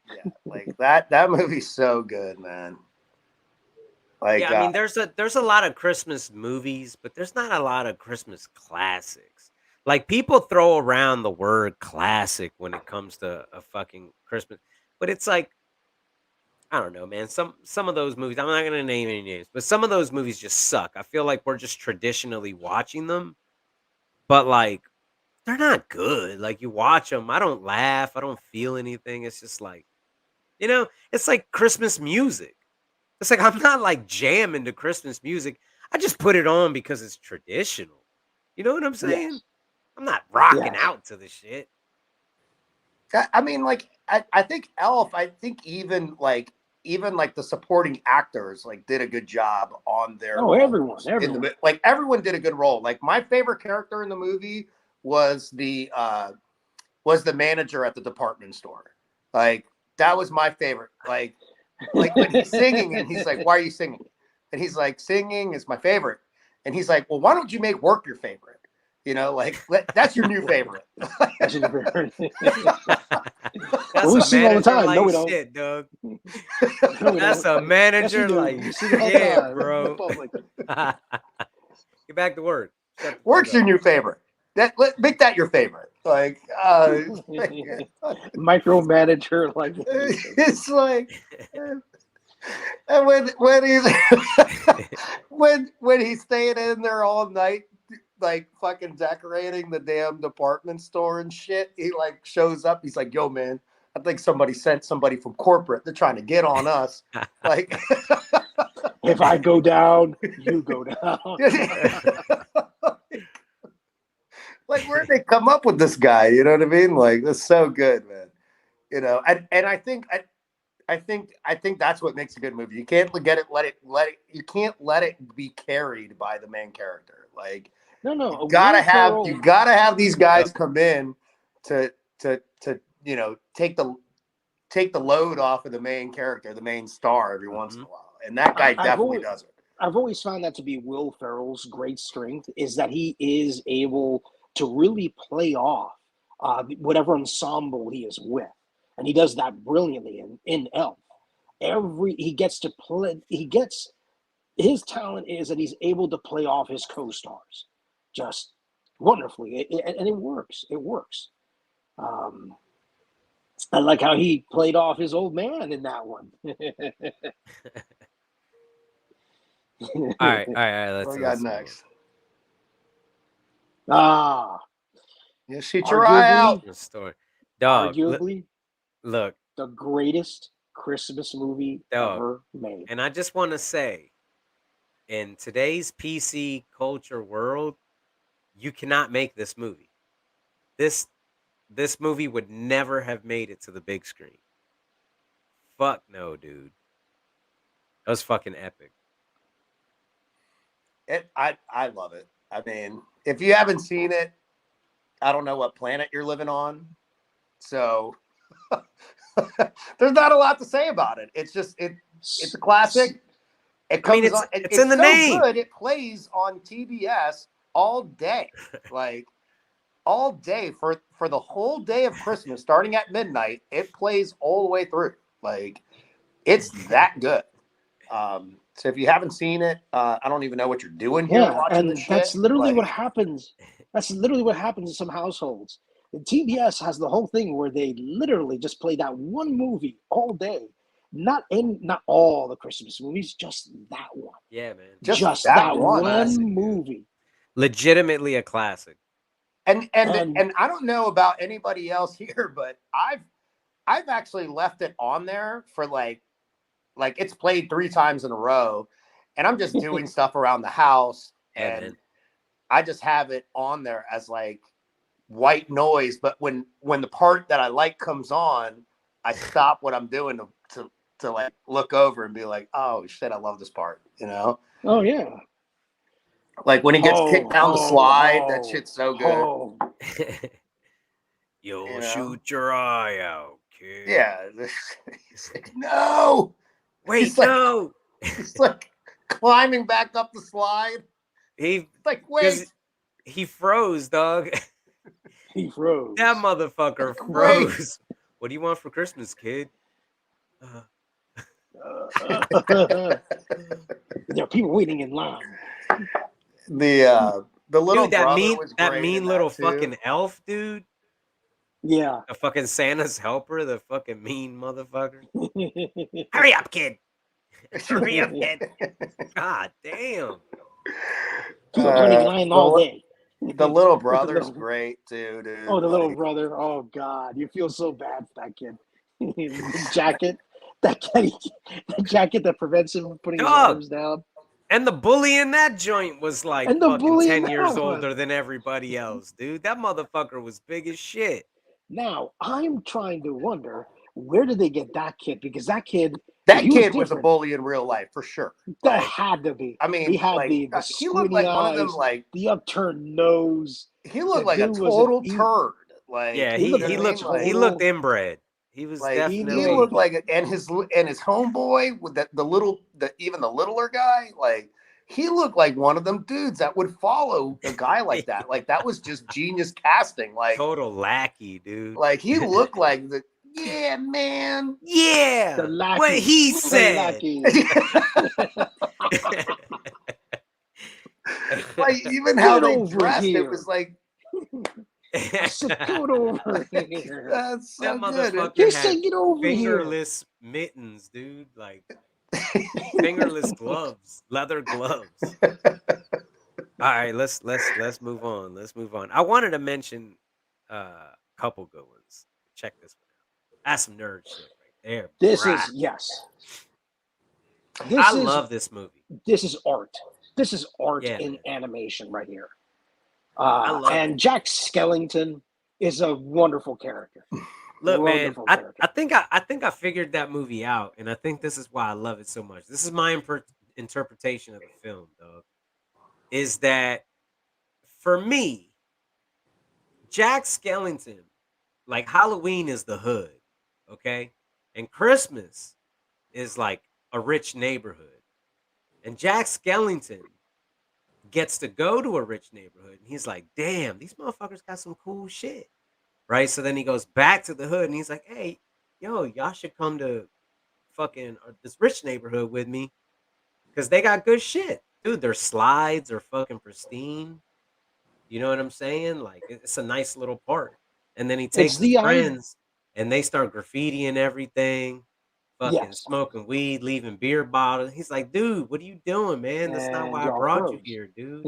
Yeah, like that movie's so good, man. Like yeah, I mean, there's a lot of Christmas movies, but there's not a lot of Christmas classics. Like people throw around the word classic when it comes to a fucking Christmas, but it's like, I don't know, man. Some of those movies, I'm not gonna name any names, but some of those movies just suck. I feel like we're just traditionally watching them, but like they're not good. Like you watch them, I don't laugh, I don't feel anything. It's just like, it's like Christmas music. It's like I'm not like jamming to Christmas music. I just put it on because it's traditional. You know what I'm saying? Yes. I'm not rocking out to the shit. I mean, like I think Elf. I think even like the supporting actors like did a good job on their. Oh, everyone. Everyone did a good role. Like my favorite character in the movie was the manager at the department store. Like that was my favorite. Like when he's singing and he's like, "Why are you singing?" And he's like, "Singing is my favorite." And he's like, "Well, why don't you make work your favorite? That's your new favorite." That's your favorite. We sing all the time. Like no, we don't. Shit, Doug. That's a manager like yeah, bro. Get back to work. Work's your new favorite. Make that your favorite. Like micromanager, like it's like, and when he's when he's staying in there all night, like fucking decorating the damn department store and shit, he like shows up. He's like, "Yo, man, I think somebody sent somebody from corporate. They're trying to get on us." Like, if I go down, you go down. Like, where'd they come up with this guy? You know what I mean? Like, that's so good, man. And I think that's what makes a good movie. You can't you can't let it be carried by the main character. Like, no, you gotta have these guys come in to take the load off of the main character, the main star every once in a while. And that guy definitely does it. I've always found that to be Will Ferrell's great strength, is that he is able to really play off whatever ensemble he is with, and he does that brilliantly in Elf. He gets his talent is that he's able to play off his co-stars just wonderfully, and it works. It works. I like how he played off his old man in that one. All right, all right. What we got next? You shoot your eye out. The story, dog. Arguably, Look, the greatest Christmas movie ever made. And I just want to say, in today's PC culture world, you cannot make this movie. This movie would never have made it to the big screen. Fuck no, dude. That was fucking epic. I love it. I mean, if you haven't seen it, I don't know what planet you're living on. So there's not a lot to say about it. It's just it's a classic. It comes on. It's in the name. Good. It plays on TBS all day, like all day for the whole day of Christmas, starting at midnight. It plays all the way through. Like it's that good. So if you haven't seen it, I don't even know what you're doing here. Yeah, watching and this that's shit. literally Like, what happens. That's literally what happens in some households. And TBS has the whole thing where they literally just play that one movie all day. Not all the Christmas movies, just that one. Yeah, man. Just that one movie. Legitimately a classic. And I don't know about anybody else here, but I've actually left it on there for like it's played 3 times in a row, and I'm just doing stuff around the house, and I just have it on there as like white noise. But when the part that I like comes on, I stop what I'm doing to like look over and be like, oh shit, I love this part, you know? Oh yeah. Like when he gets kicked down the slide, that shit's so good. You'll shoot your eye out, kid. Yeah. He's like, no. Wait, no. He's like climbing back up the slide. He's like, wait. He froze, dog. He froze. That motherfucker froze. What do you want for Christmas, kid? There are people waiting in line. The little dude, that brother was mean little fucking elf, dude. Yeah. The fucking Santa's helper, the fucking mean motherfucker. Hurry up, kid. Hurry up, kid. God damn. People waiting in line all day. The little brother's great too, dude. Oh, the little brother. Oh God, you feel so bad for that kid. The jacket, the jacket that prevents him from putting his arms down. And the bully in that joint was like fucking 10 years older than everybody else, dude. That motherfucker was big as shit. Now I'm trying to wonder, where did they get that kid? Because that kid was a bully in real life for sure. That had to be. I mean, he had like, the he looked like eyes, one of them, like the upturned nose. He looked like a total turd. Like yeah, he looked inbred. He was like, definitely. He looked like, and his homeboy with the littler guy, like he looked like one of them dudes that would follow a guy like that. Like that was just genius casting. Like total lackey, dude. Like he looked like the. Yeah, man. Yeah. The lackey. What he said. Like even how they dressed, it was like. Scoot over here. That's so that motherfucker good. had Get over fingerless mittens, dude. Like fingerless gloves, leather gloves. All right, let's move on. Let's move on. I wanted to mention a couple good ones. Check this one out. That's some nerd shit right there. This right. is yes. I love this movie. This is art. This is art in animation right here. And Jack Skellington is a wonderful character. Look, man, I think I figured that movie out, and I think this is why I love it so much. This is my interpretation of the film, dog. Is that for me, Jack Skellington, like Halloween is the hood, okay, and Christmas is like a rich neighborhood, and Jack Skellington gets to go to a rich neighborhood, and he's like, damn, these motherfuckers got some cool shit, right? So then he goes back to the hood, and he's like, hey, yo, y'all should come to fucking this rich neighborhood with me. because they got good shit, dude. Their slides are fucking pristine. You know what I'm saying? Like it's a nice little park. And then he It's takes his the I. friends and they start graffitiing everything, fucking Yes, smoking weed, leaving beer bottles. He's like, dude, what are you doing, man? That's not and why I y'all brought you froze. here, dude.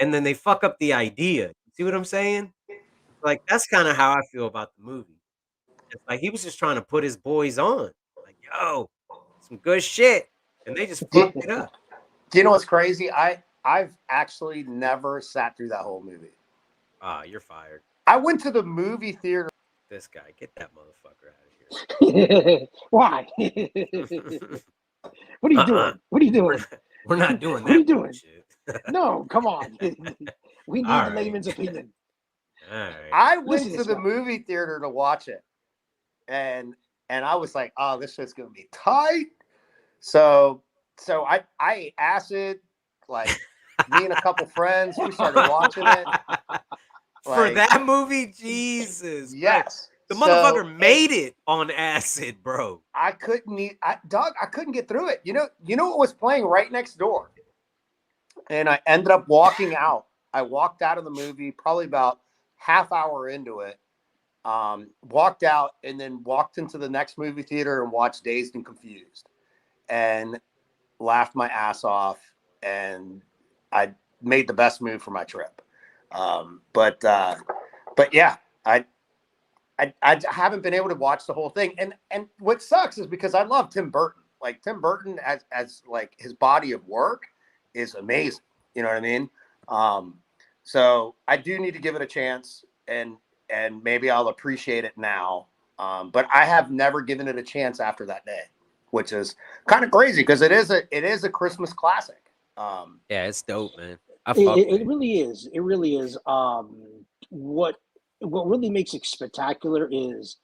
And then they fuck up the idea. See what I'm saying? Like that's kind of how I feel about the movie. It's like he was just trying to put his boys on. Like, yo, some good shit. And they just Do, fucked it up. do you know what's crazy? I've actually never sat through that whole movie. Ah, you're fired. I went to the movie theater. This guy, get that motherfucker out Why? of here. What are you doing? What are you doing? We're not doing What are that you doing? bullshit. No, come on. We need All the right. layman's opinion. All right. I Listen went to to this the guy. movie theater to watch it, and I was like, "Oh, this shit's gonna be tight." So I ate acid, like me and a couple friends. We started watching it. For Like, that movie, Jesus. Christ. yes, The so motherfucker made it on acid, bro. I couldn't eat. I couldn't get through it. You know what was playing right next door, and I ended up walking out. I walked out of the movie probably about half hour into it. Walked out and then walked into the next movie theater and watched Dazed and Confused, and laughed my ass off. And I made the best move for my trip. But yeah, I haven't been able to watch the whole thing. And what sucks is because I love Tim Burton. Like Tim Burton as like his body of work is amazing. You know what I mean? So I do need to give it a chance and maybe I'll appreciate it now. But I have never given it a chance after that day, which is kind of crazy because it is a Christmas classic. Yeah, it's dope, man. It really is. It really is. What really makes it spectacular is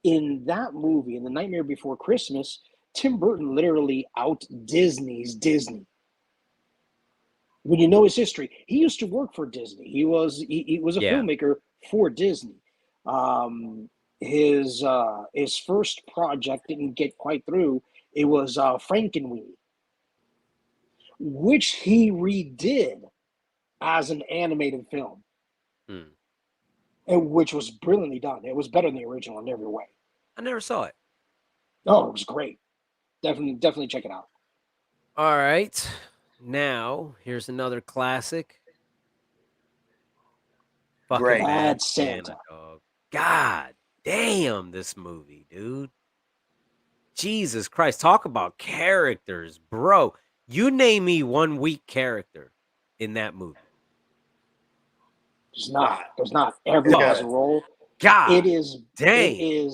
in that movie, in The Nightmare Before Christmas, Tim Burton literally out Disney's Disney. When you know his history, he used to work for Disney. He was a filmmaker for Disney. His first project didn't get quite through. It was Frankenweenie, which he redid as an animated film, and which was brilliantly done. It was better than the original in every way. I never saw it. Oh, it was great. Definitely check it out. All right. Now, here's another classic. Fucking Great. Bad Santa, dog. God damn, this movie, dude. Jesus Christ. Talk about characters, bro. You name me one weak character in that movie. There's not. Everyone has a role. God. It is dang.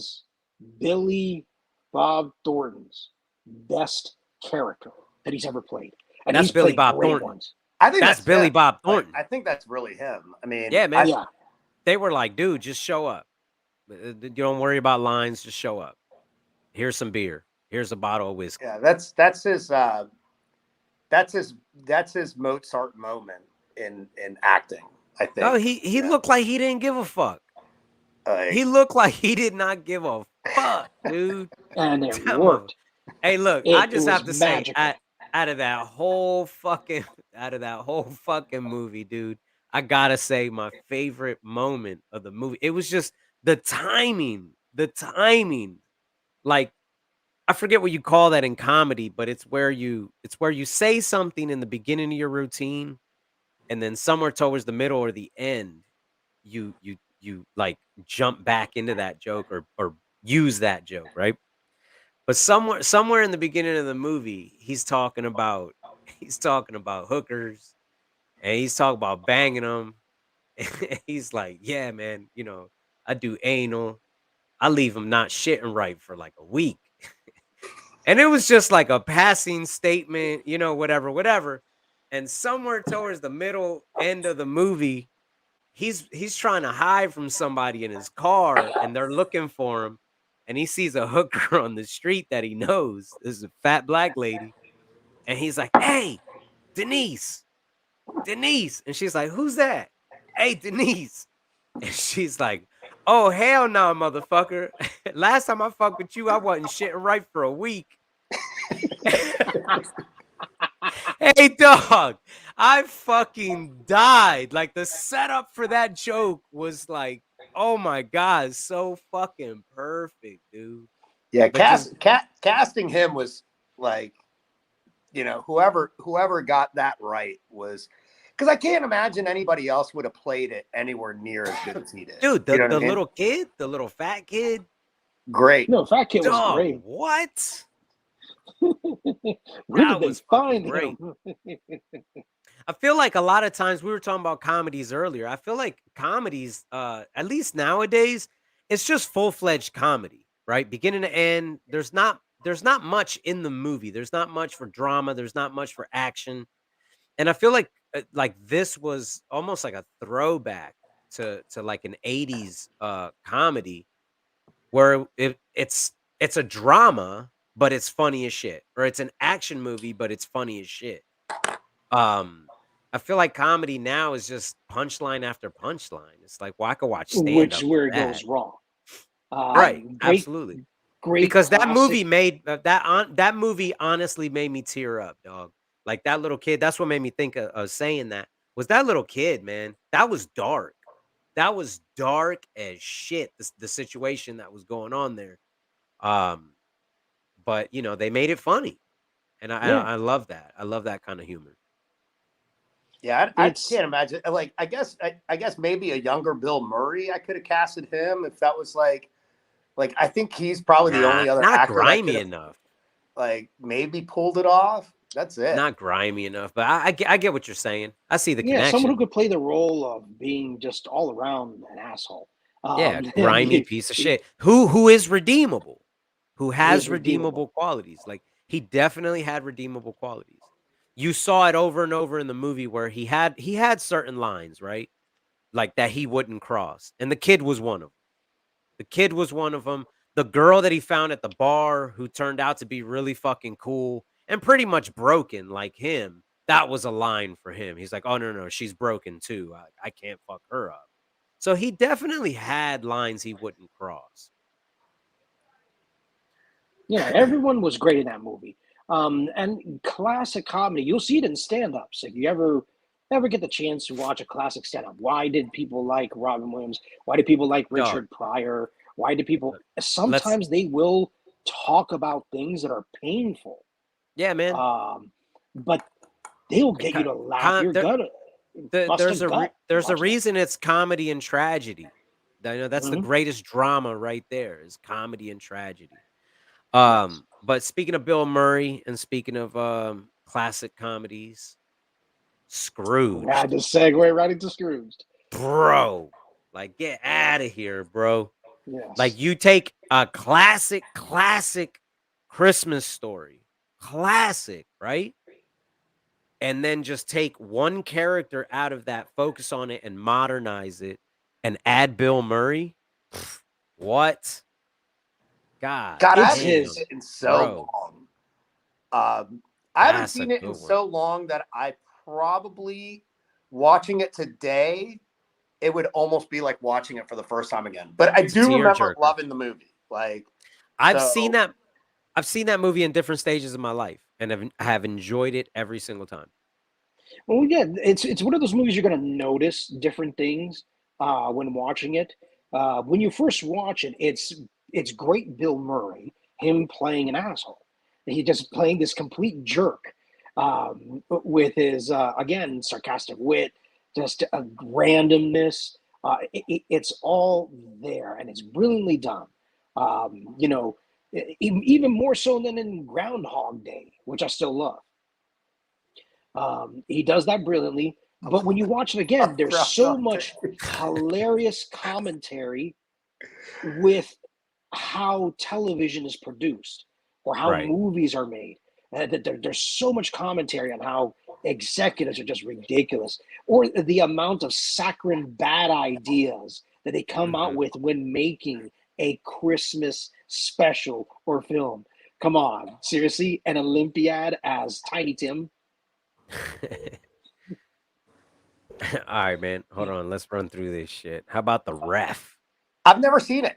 Billy Bob Thornton's best character that he's ever played. And that's he's Billy Bob Thornton. Ones. I think that's Billy Bob Thornton. I think that's really him. I mean, yeah, man. They were like, dude, just show up. You don't worry about lines, just show up. Here's some beer. Here's a bottle of whiskey. Yeah, that's his Mozart moment in acting, I think. No, he looked like he didn't give a fuck. He looked like he did not give a fuck, dude. And it worked. Hey, look, I just have to say, out of that whole fucking movie, dude, I gotta say my favorite moment of the movie. It was just the timing. Like, I forget what you call that in comedy, but it's where you say something in the beginning of your routine, and then somewhere towards the middle or the end, you like jump back into that joke or use that joke, right? But somewhere in the beginning of the movie, he's talking about hookers, and he's talking about banging them. He's like, yeah, man, I do anal. I leave him not shitting right for like a week. And it was just like a passing statement, whatever. And somewhere towards the middle end of the movie, he's trying to hide from somebody in his car, and they're looking for him. And he sees a hooker on the street that he knows. This is a fat black lady. And he's like, hey, Denise. And she's like, who's that? Hey, Denise. And she's like, oh, hell no, motherfucker. Last time I fucked with you, I wasn't shitting right for a week. Hey, dog, I fucking died. Like, the setup for that joke was like, oh my God, so fucking perfect, dude. Yeah, But just, casting him was like, whoever got that right was, because I can't imagine anybody else would have played it anywhere near as good as he did. dude, You the, know what the I mean? little kid, the little fat kid, Great. No, Fat Kid was dog, great. what? Where did That they was fucking find great. him? I feel like a lot of times we were talking about comedies earlier. I feel like comedies, at least nowadays, it's just full-fledged comedy, right? Beginning to end. There's not much in the movie. There's not much for drama. There's not much for action. And I feel like this was almost like a throwback to like an 80s comedy where it's a drama, but it's funny as shit. Or it's an action movie, but it's funny as shit. Um, I feel like comedy now is just punchline after punchline. It's like, well, I could watch stand Which up is for where it that. goes wrong. Right. Great, Absolutely. great Because that classic. movie made that movie honestly made me tear up, dog. Like that little kid, that's what made me think of saying that. Was that little kid, man. That was dark. That was dark as shit, the situation that was going on there. Um, but they made it funny. And I Yeah, I love that. I love that kind of humor. Yeah, I it's can't imagine. Like, I guess maybe a younger Bill Murray. I could have casted him if that was like I think he's probably the Nah, only other not actor that could grimy have enough. like maybe pulled it off. That's it. Not grimy enough, but I get what you're saying. I see the yeah, someone who connection. could play the role of being just all around an asshole. Yeah, I grimy mean, piece of shit. Who is redeemable? Who he is has redeemable. redeemable qualities? Like he definitely had redeemable qualities. You saw it over and over in the movie where he had certain lines, right? Like that he wouldn't cross. And the kid was one of them. The kid was one of them. The girl that he found at the bar who turned out to be really fucking cool and pretty much broken like him, that was a line for him. He's like, "Oh, no, no, she's broken too. I can't fuck her up." So he definitely had lines he wouldn't cross. Yeah, everyone was great in that movie. And classic comedy, you'll see it in stand-ups. If you ever get the chance to watch a classic stand-up, why did people like Robin Williams? Why did people like Dog, Richard Pryor? Why do people let's sometimes they will talk about things that are painful. yeah, man. Um, but they will get you Co- to laugh your there, gut, bust a gut there's a watching that. reason it's comedy and tragedy. I know that's the Hmm. greatest drama right there is comedy and tragedy. Yes. But speaking of Bill Murray and speaking of classic comedies, I had Scrooged, to segue right into Scrooged. bro. Like, get out of here, bro. Like, Yes. you take a classic Christmas story, classic, right? And then just take one character out of that, focus on it, and modernize it, and add Bill Murray. Pff, what? God God, I It's haven't seen his. damn, it in so bro. long. I haven't That's a seen it in good one. so long that I probably watching it today, it would almost be like watching it for the first time again. But I It's a do remember tearjerker. loving the movie. Like, I've seen so that. I've seen that movie in different stages of my life, and have enjoyed it every single time. Well, yeah, it's one of those movies you're going to notice different things when watching it. When you first watch it, it's great. Bill Murray, him playing an asshole, he just playing this complete jerk with his again sarcastic wit, just a randomness. It's all there, and it's brilliantly done. You know, even more so than in Groundhog Day, which I still love. He does that brilliantly. But when you watch it again, there's so much hilarious commentary with how television is produced or how Right. movies are made. There's so much commentary on how executives are just ridiculous, or the amount of saccharine bad ideas that they come out Hmm. with when making a Christmas special or film. Come on, seriously, an Olympiad as Tiny Tim. All right, man. Hold on. Let's run through this shit. How about the ref? I've never seen it.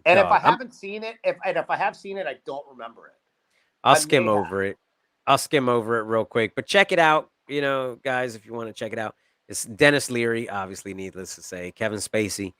And if I Dog, haven't seen it, if I have seen it, I don't remember it. I'll I skim may have. over it. I'll skim over it real quick, but check it out. You know, guys, if you want to check it out, it's Dennis Leary, obviously, needless to say, Kevin Spacey.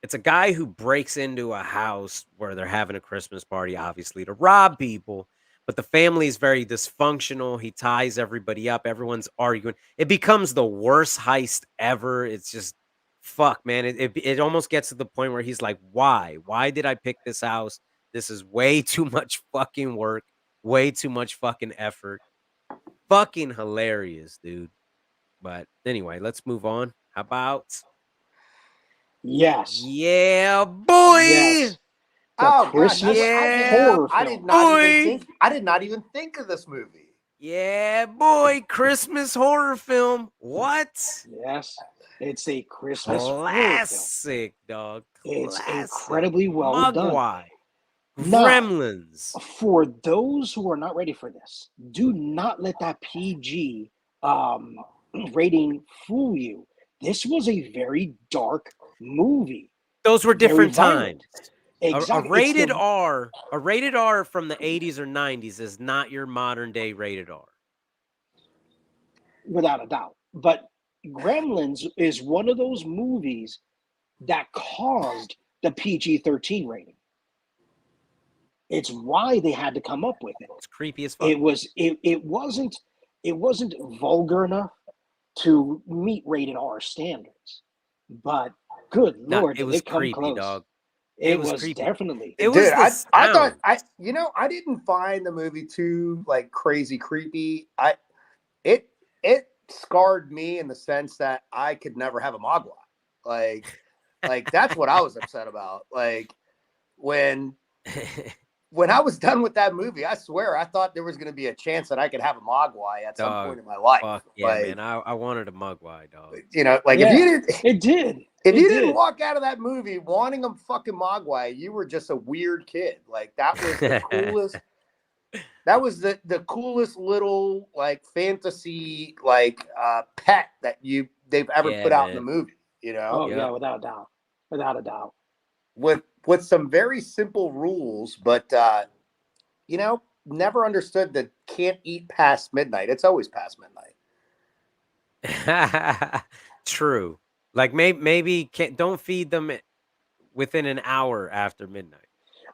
It's a guy who breaks into a house where they're having a Christmas party, obviously, to rob people. But the family is very dysfunctional. He ties everybody up. Everyone's arguing. It becomes the worst heist ever. It's just fuck, man. It almost gets to the point where he's like, why? Why did I pick this house? This is way too much fucking work, way too much fucking effort. Fucking hilarious, dude. But anyway, let's move on. How about Yes. yeah, boy? Yes. The Oh gosh, Christmas horror I film. did not Boy. even think. I did not even think of this movie. Yeah, boy, Christmas horror film. What? Yes. It's a Christmas horror film. Classic, dog. It's Classic. incredibly well done. Mogwai. Now, Gremlins. For those who are not ready for this, do not let that PG rating fool you. This was a very dark movie. Those were Very different violent. times. Exactly. A rated R from the 80s or 90s is not your modern day rated R. Without a doubt. But Gremlins is one of those movies that caused the PG-13 rating. It's why they had to come up with it. It's creepy as fuck. It wasn't vulgar enough to meet rated R standards. But good Lord, it was it come creepy, close. dog. It was was creepy. definitely. It was Dude, the I thought sound. I didn't find the movie too like crazy creepy. It scarred me in the sense that I could never have a Mogwai. Like that's what I was upset about. Like when I was done with that movie, I swear I thought there was going to be a chance that I could have a Mogwai at some point in my life. Fuck yeah, like, man. I wanted a Mogwai, dog. You know, like Yeah, if you didn't, it did. if It you did. didn't walk out of that movie wanting a fucking Mogwai, you were just a weird kid. Like that was the coolest. That was the coolest little like fantasy like pet that they've ever Yeah, put out in man. the movie. You know, Oh Yep. yeah, without a doubt. Without a doubt. with some very simple rules, but you know, never understood that can't eat past midnight. It's always past midnight. True. Like maybe don't feed them within an hour after midnight.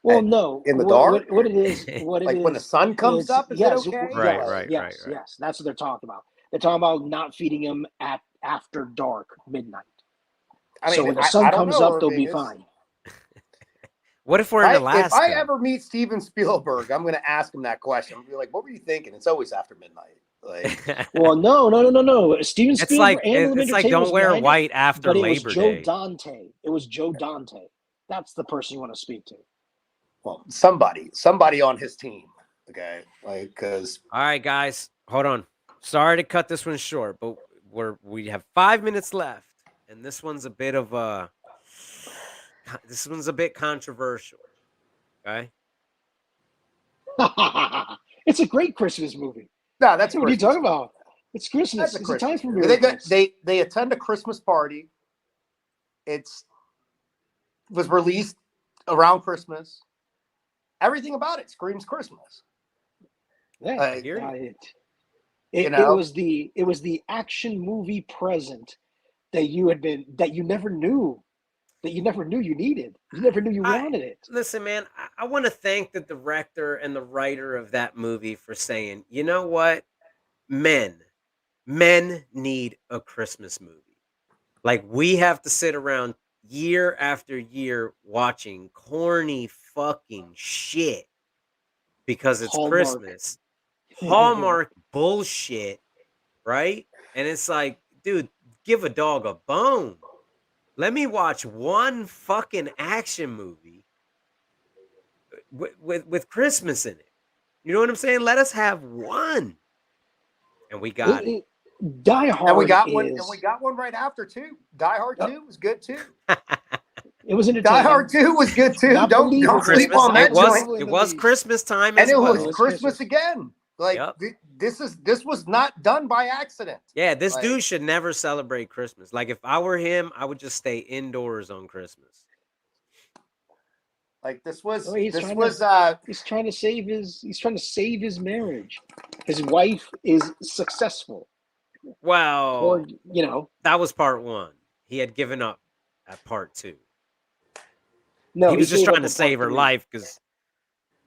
Well, no. In the dark? What it is, Like when the sun comes up, is it okay? Right. Yes. That's what they're talking about. They're talking about not feeding them at after dark, midnight. I mean, So when the sun I don't comes know. up, I they'll mean, be it's- fine. What if we're in Alaska? If I ever meet Steven Spielberg, I'm going to ask him that question. I'm going to be like, what were you thinking? It's always after midnight. Like, Well, no. Steven it's Spielberg like and Limited it's like Entertainment don't wear was white after but it was Labor Joe Day. Dante. It was Joe Dante. That's the person you want to speak to. well, somebody on his team. Okay. Like, because. All right, guys, hold on. Sorry to cut this one short, but we have 5 minutes left, and this one's a bit controversial. Okay. It's a great Christmas movie. No, that's What are you Christmas. talking about? It's Christmas. That's a It's Christmas a time for movie. miracles. They attend a Christmas party. Was released around Christmas. Everything about it screams Christmas. Yeah, I hear you. it know? was the action movie present that you never knew you needed. You never knew you wanted it. Listen, man, I want to thank the director and the writer of that movie for saying, you know what? Men need a Christmas movie. Like, we have to sit around year after year watching corny fucking shit because it's Hallmark. Christmas. Hallmark bullshit, right? And it's like, dude, give a dog a bone. Let me watch one fucking action movie with Christmas in it. You know what I'm saying? Let us have one. And we got it. Die Hard. And we got one right after too. Die Hard 2 was good too. It was entertaining. Die Hard 2 was good too. Not Don't believable. sleep on that joint. It was Christmas time And as it well. was Christmas again. Like this was not done by accident. Yeah, this dude should never celebrate Christmas. Like, if I were him, I would just stay indoors on Christmas. Like this was Oh, he's this trying was he's trying to save his marriage. His wife is successful, or Well, you know, that was part one. He had given up at part two. no, He he was just gave trying up to in part save her three. life because, Part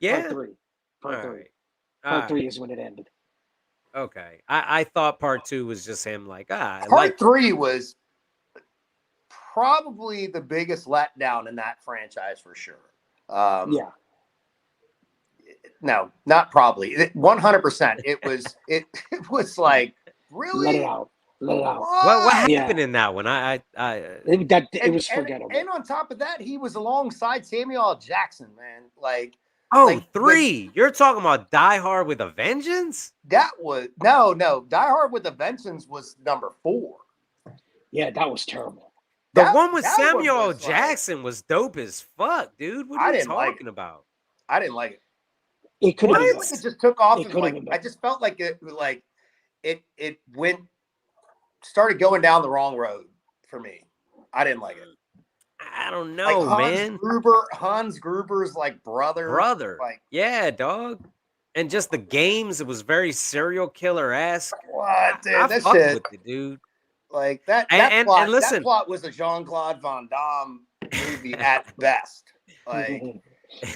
yeah. three. All Part three. right. All Part three right. is when it ended. Okay. I thought part two was just him like, I part like. 3 was probably the biggest letdown in that franchise for sure. Yeah. No, not probably. 100%. It was it was like really Let it out. Let it out. What What? Yeah. happened in that one? It was forgettable. And on top of that, he was alongside Samuel L. Jackson, man. Like Oh, the 3. You're talking about Die Hard with a Vengeance? that was no. Die Hard with a Vengeance was number 4. Yeah, that was terrible. The That one with that one Samuel L. was like, Jackson was dope as fuck, dude. What are I you didn't like talking it. about? I didn't like it. It could have I been feel like better. it just took off It and could have like been I better. just felt like it went started going down the wrong road for me. I didn't like it. I don't Like know, man. Hans Gruber's like brother. Like Yeah, dog. And just the games, it was very serial killer-esque. what, dude? I That fucked shit. with it, dude. Like that And that listen, plot was a Jean-Claude Van Damme movie at best. Like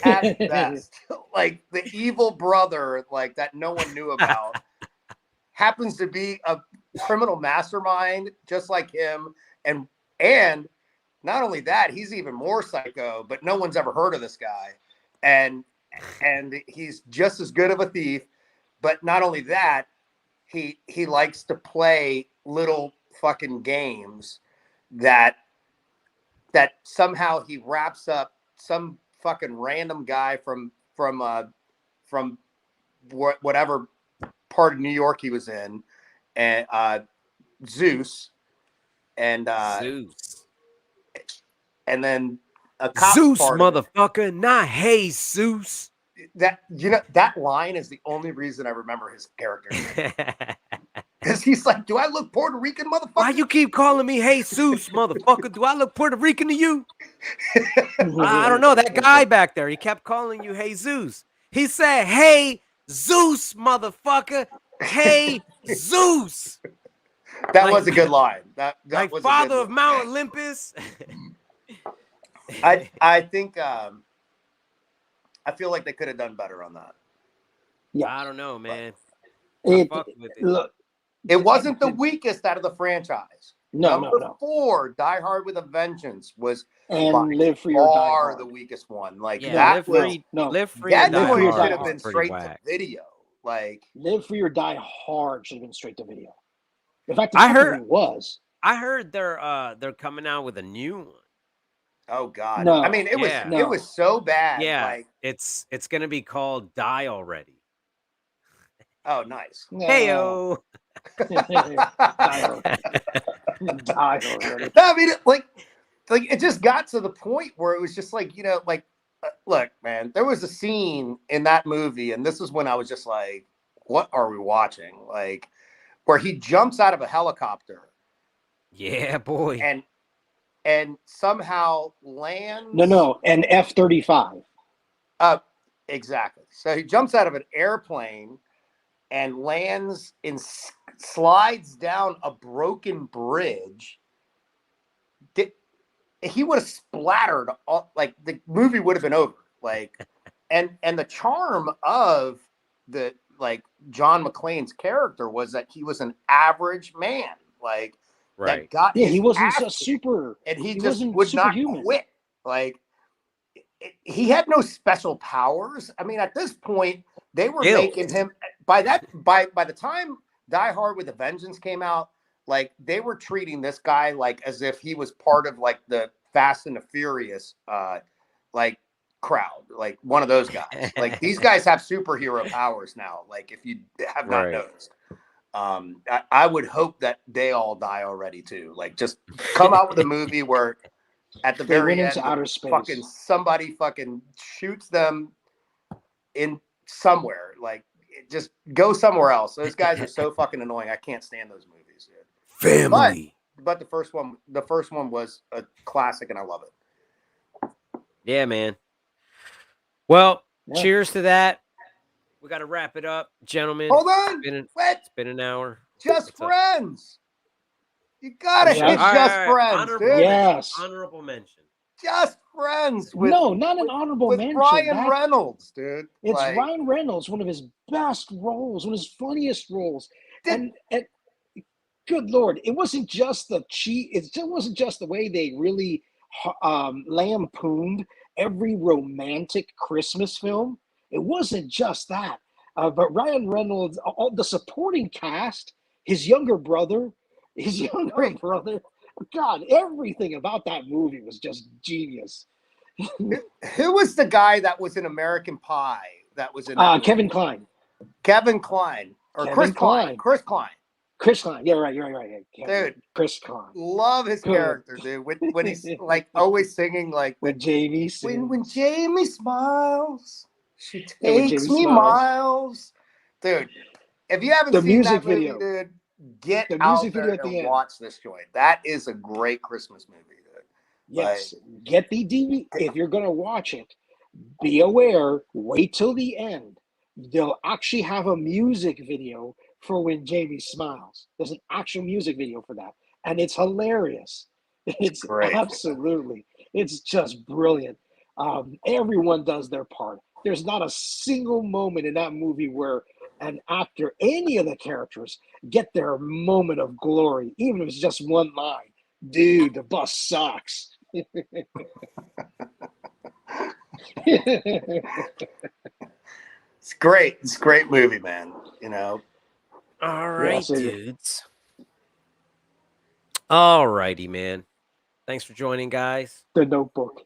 at best. Like the evil brother, like that no one knew about, happens to be a criminal mastermind just like him. And not only that, he's even more psycho, but no one's ever heard of this guy. And he's just as good of a thief. But not only that, he likes to play little fucking games that somehow he wraps up some fucking random guy from whatever part of New York he was in, and Zeus, and Zeus. and then a cop Zeus, part of it. motherfucker, not hey Zeus. That that line is the only reason I remember his character. Because he's like, do I look Puerto Rican, motherfucker? Why you keep calling me Jesus, motherfucker? Do I look Puerto Rican to you? I don't know. That guy back there, he kept calling you Jesus. He said, hey, Zeus, motherfucker. Hey, Zeus. That Like- was a good line. That Like was father a of good Mount Olympus. I think I feel like they could have done better on that. Yeah. I don't know, man. It, fucked with it. look, It wasn't the weakest out of the franchise. no, Number 4, Die Hard with a Vengeance, was And by Live for Your Die far Hard. the weakest one. Like Yeah, that live was free. no. Live free. that and Die Live for Your joint Die should have Hard been was pretty straight to whack. video. Like Live for Your Die Hard should have been straight to video. In fact, I it heard- was. I heard they're coming out with a new one. oh god. No. I mean it Yeah. was it was so bad. Yeah, Like it's gonna be called Die Already. oh nice. Heyo. Die already. No, I mean like it just got to the point where it was just like, like look, man, there was a scene in that movie, and this is when I was just like, what are we watching? Like where he jumps out of a helicopter Yeah, boy. and somehow lands. No, an F-35. Exactly. So he jumps out of an airplane and lands slides down a broken bridge. He would have splattered like the movie would have been over. Like, and the charm of the like John McClane's character was that he was an average man, like that Right. got Yeah, his he wasn't ass so kicked, super. and he just wasn't would not superhuman. quit. Like he had no special powers. I mean, at this point, they were Ill. making him by the time Die Hard with a Vengeance came out, like they were treating this guy like as if he was part of like the Fast and the Furious like crowd, like one of those guys. Like these guys have superhero powers now. Like if you have not Right. noticed. I would hope that they all die already too. Like just come out with a movie where at the They very went end, into outer space. fucking somebody fucking shoots them in somewhere. Like just go somewhere else. Those guys are so fucking annoying. I can't stand those movies, dude. Family. But the first one was a classic, and I love it. Yeah, man. Well, Yeah. cheers to that. We got to wrap it up, gentlemen. Hold on. Wait. It's been an hour. Just What's up? Friends. You gotta Yes. hit All Just right. Friends, Honorable dude. mention. Yes. Honorable mention. Just Friends with No, not an honorable with mention. Ryan Reynolds, dude. It's Like, Ryan Reynolds, one of his best roles, one of his funniest roles. And good Lord, it wasn't just the cheat. It wasn't just the way they really lampooned every romantic Christmas film. It wasn't just that. But Ryan Reynolds, all the supporting cast, his younger brother, God, everything about that movie was just genius. who was the guy that was in American Pie? That was in that Kevin movie? Kline. Kevin Kline or Kevin Chris Klein. Kline. Chris Klein. Chris Klein. Yeah, right. You're right. Dude, Chris Klein. Love his Good. character, dude. When he's like always singing like When Jamie sings. when Jamie smiles, she Yeah, when takes Jamie me smiles. miles. Dude, if you haven't The seen music that movie, video. dude, get The out music there video at the and end. watch this joint. That is a great Christmas movie, dude. Yes. Get the DVD. If you're going to watch it, be aware, wait till the end. They'll actually have a music video for when Jamie smiles. There's an actual music video for that. And it's hilarious. It's great. Absolutely. It's just brilliant. Everyone does their part. There's not a single moment in that movie where an actor, any of the characters, get their moment of glory, even if it's just one line. Dude, the bus sucks. It's great. It's a great movie, man. You know. All right, Yes, it is. dudes. All righty, man. Thanks for joining, guys. The Notebook.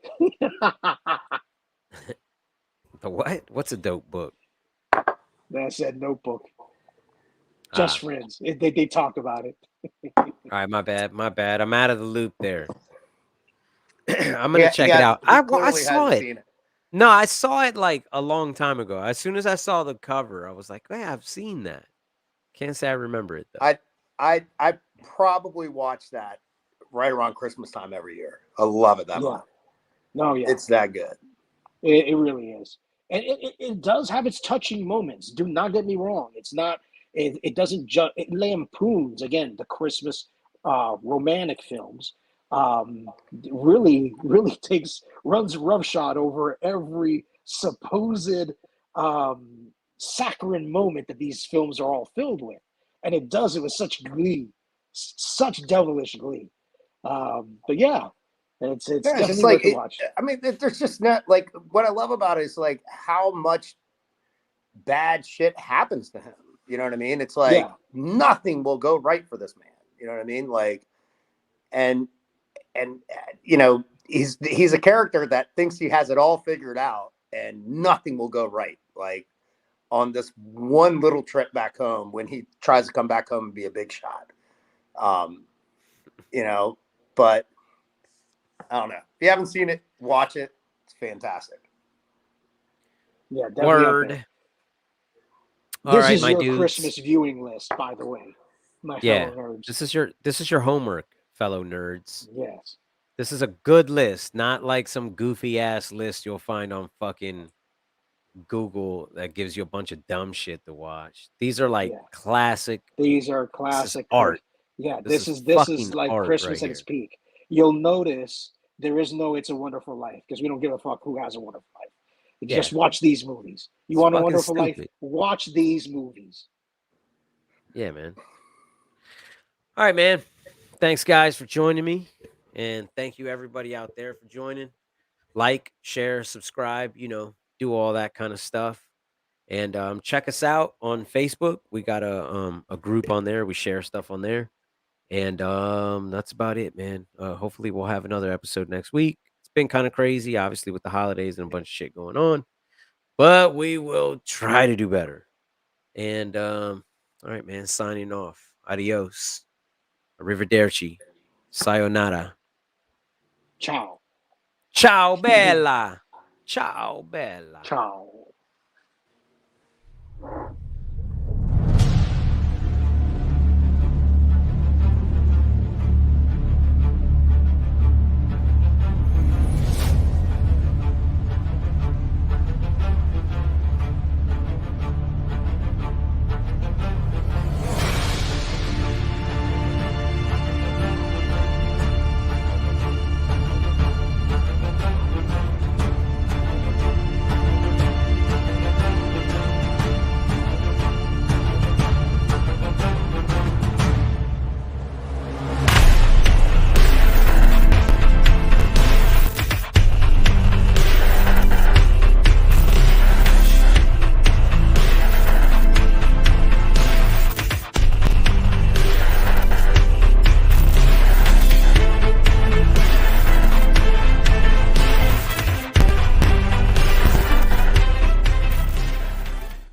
The what? What's a dope book? That's that Notebook. Just Friends. They talk about it. All right, my bad. I'm out of the loop there. I'm gonna check it out. he I clearly saw hasn't it. seen it. No, I saw it like a long time ago. As soon as I saw the cover, I was like, "Hey, I've seen that." Can't say I remember it though. I probably watch that right around Christmas time every year. I love it that much. No, yeah. It's that good. It really is. And it does have its touching moments. Do not get me wrong. It's not, it doesn't just, it lampoons, again, the Christmas romantic films. Really runs roughshod over every supposed saccharine moment that these films are all filled with. And it does it with such glee, such devilish glee. But yeah, it's definitely like worth a watch. I mean, there's just not like what I love about it is like how much bad shit happens to him. You know what I mean? It's like nothing will go right for this man. You know what I mean? Like, and you know, he's a character that thinks he has it all figured out, and nothing will go right. Like on this one little trip back home when he tries to come back home and be a big shot. You know, but I don't know. If you haven't seen it, watch it. It's fantastic. Yeah, definitely. Word. This is my your dudes. Christmas viewing list, by the way, my fellow nerds. This is your homework, fellow nerds. Yes. This is a good list, not like some goofy ass list you'll find on fucking Google that gives you a bunch of dumb shit to watch. These are like classic. These are classic art. Yeah, this is like Christmas at its peak. You'll notice there is no "It's a Wonderful Life" because we don't give a fuck who has a wonderful life. You just watch these movies. You want a wonderful life? Watch these movies. Yeah, man. All right, man. Thanks, guys, for joining me, and thank you everybody out there for joining. Like, share, subscribe. You know, do all that kind of stuff. And check us out on Facebook. We got a group on there. We share stuff on there. And that's about it, man. Hopefully we'll have another episode next week. It's been kind of crazy, obviously, with the holidays and a bunch of shit going on. But we will try to do better. And all right, man, signing off. Adios. Arrivederci. Sayonara. Ciao. Ciao, bella. Ciao, bella. Ciao.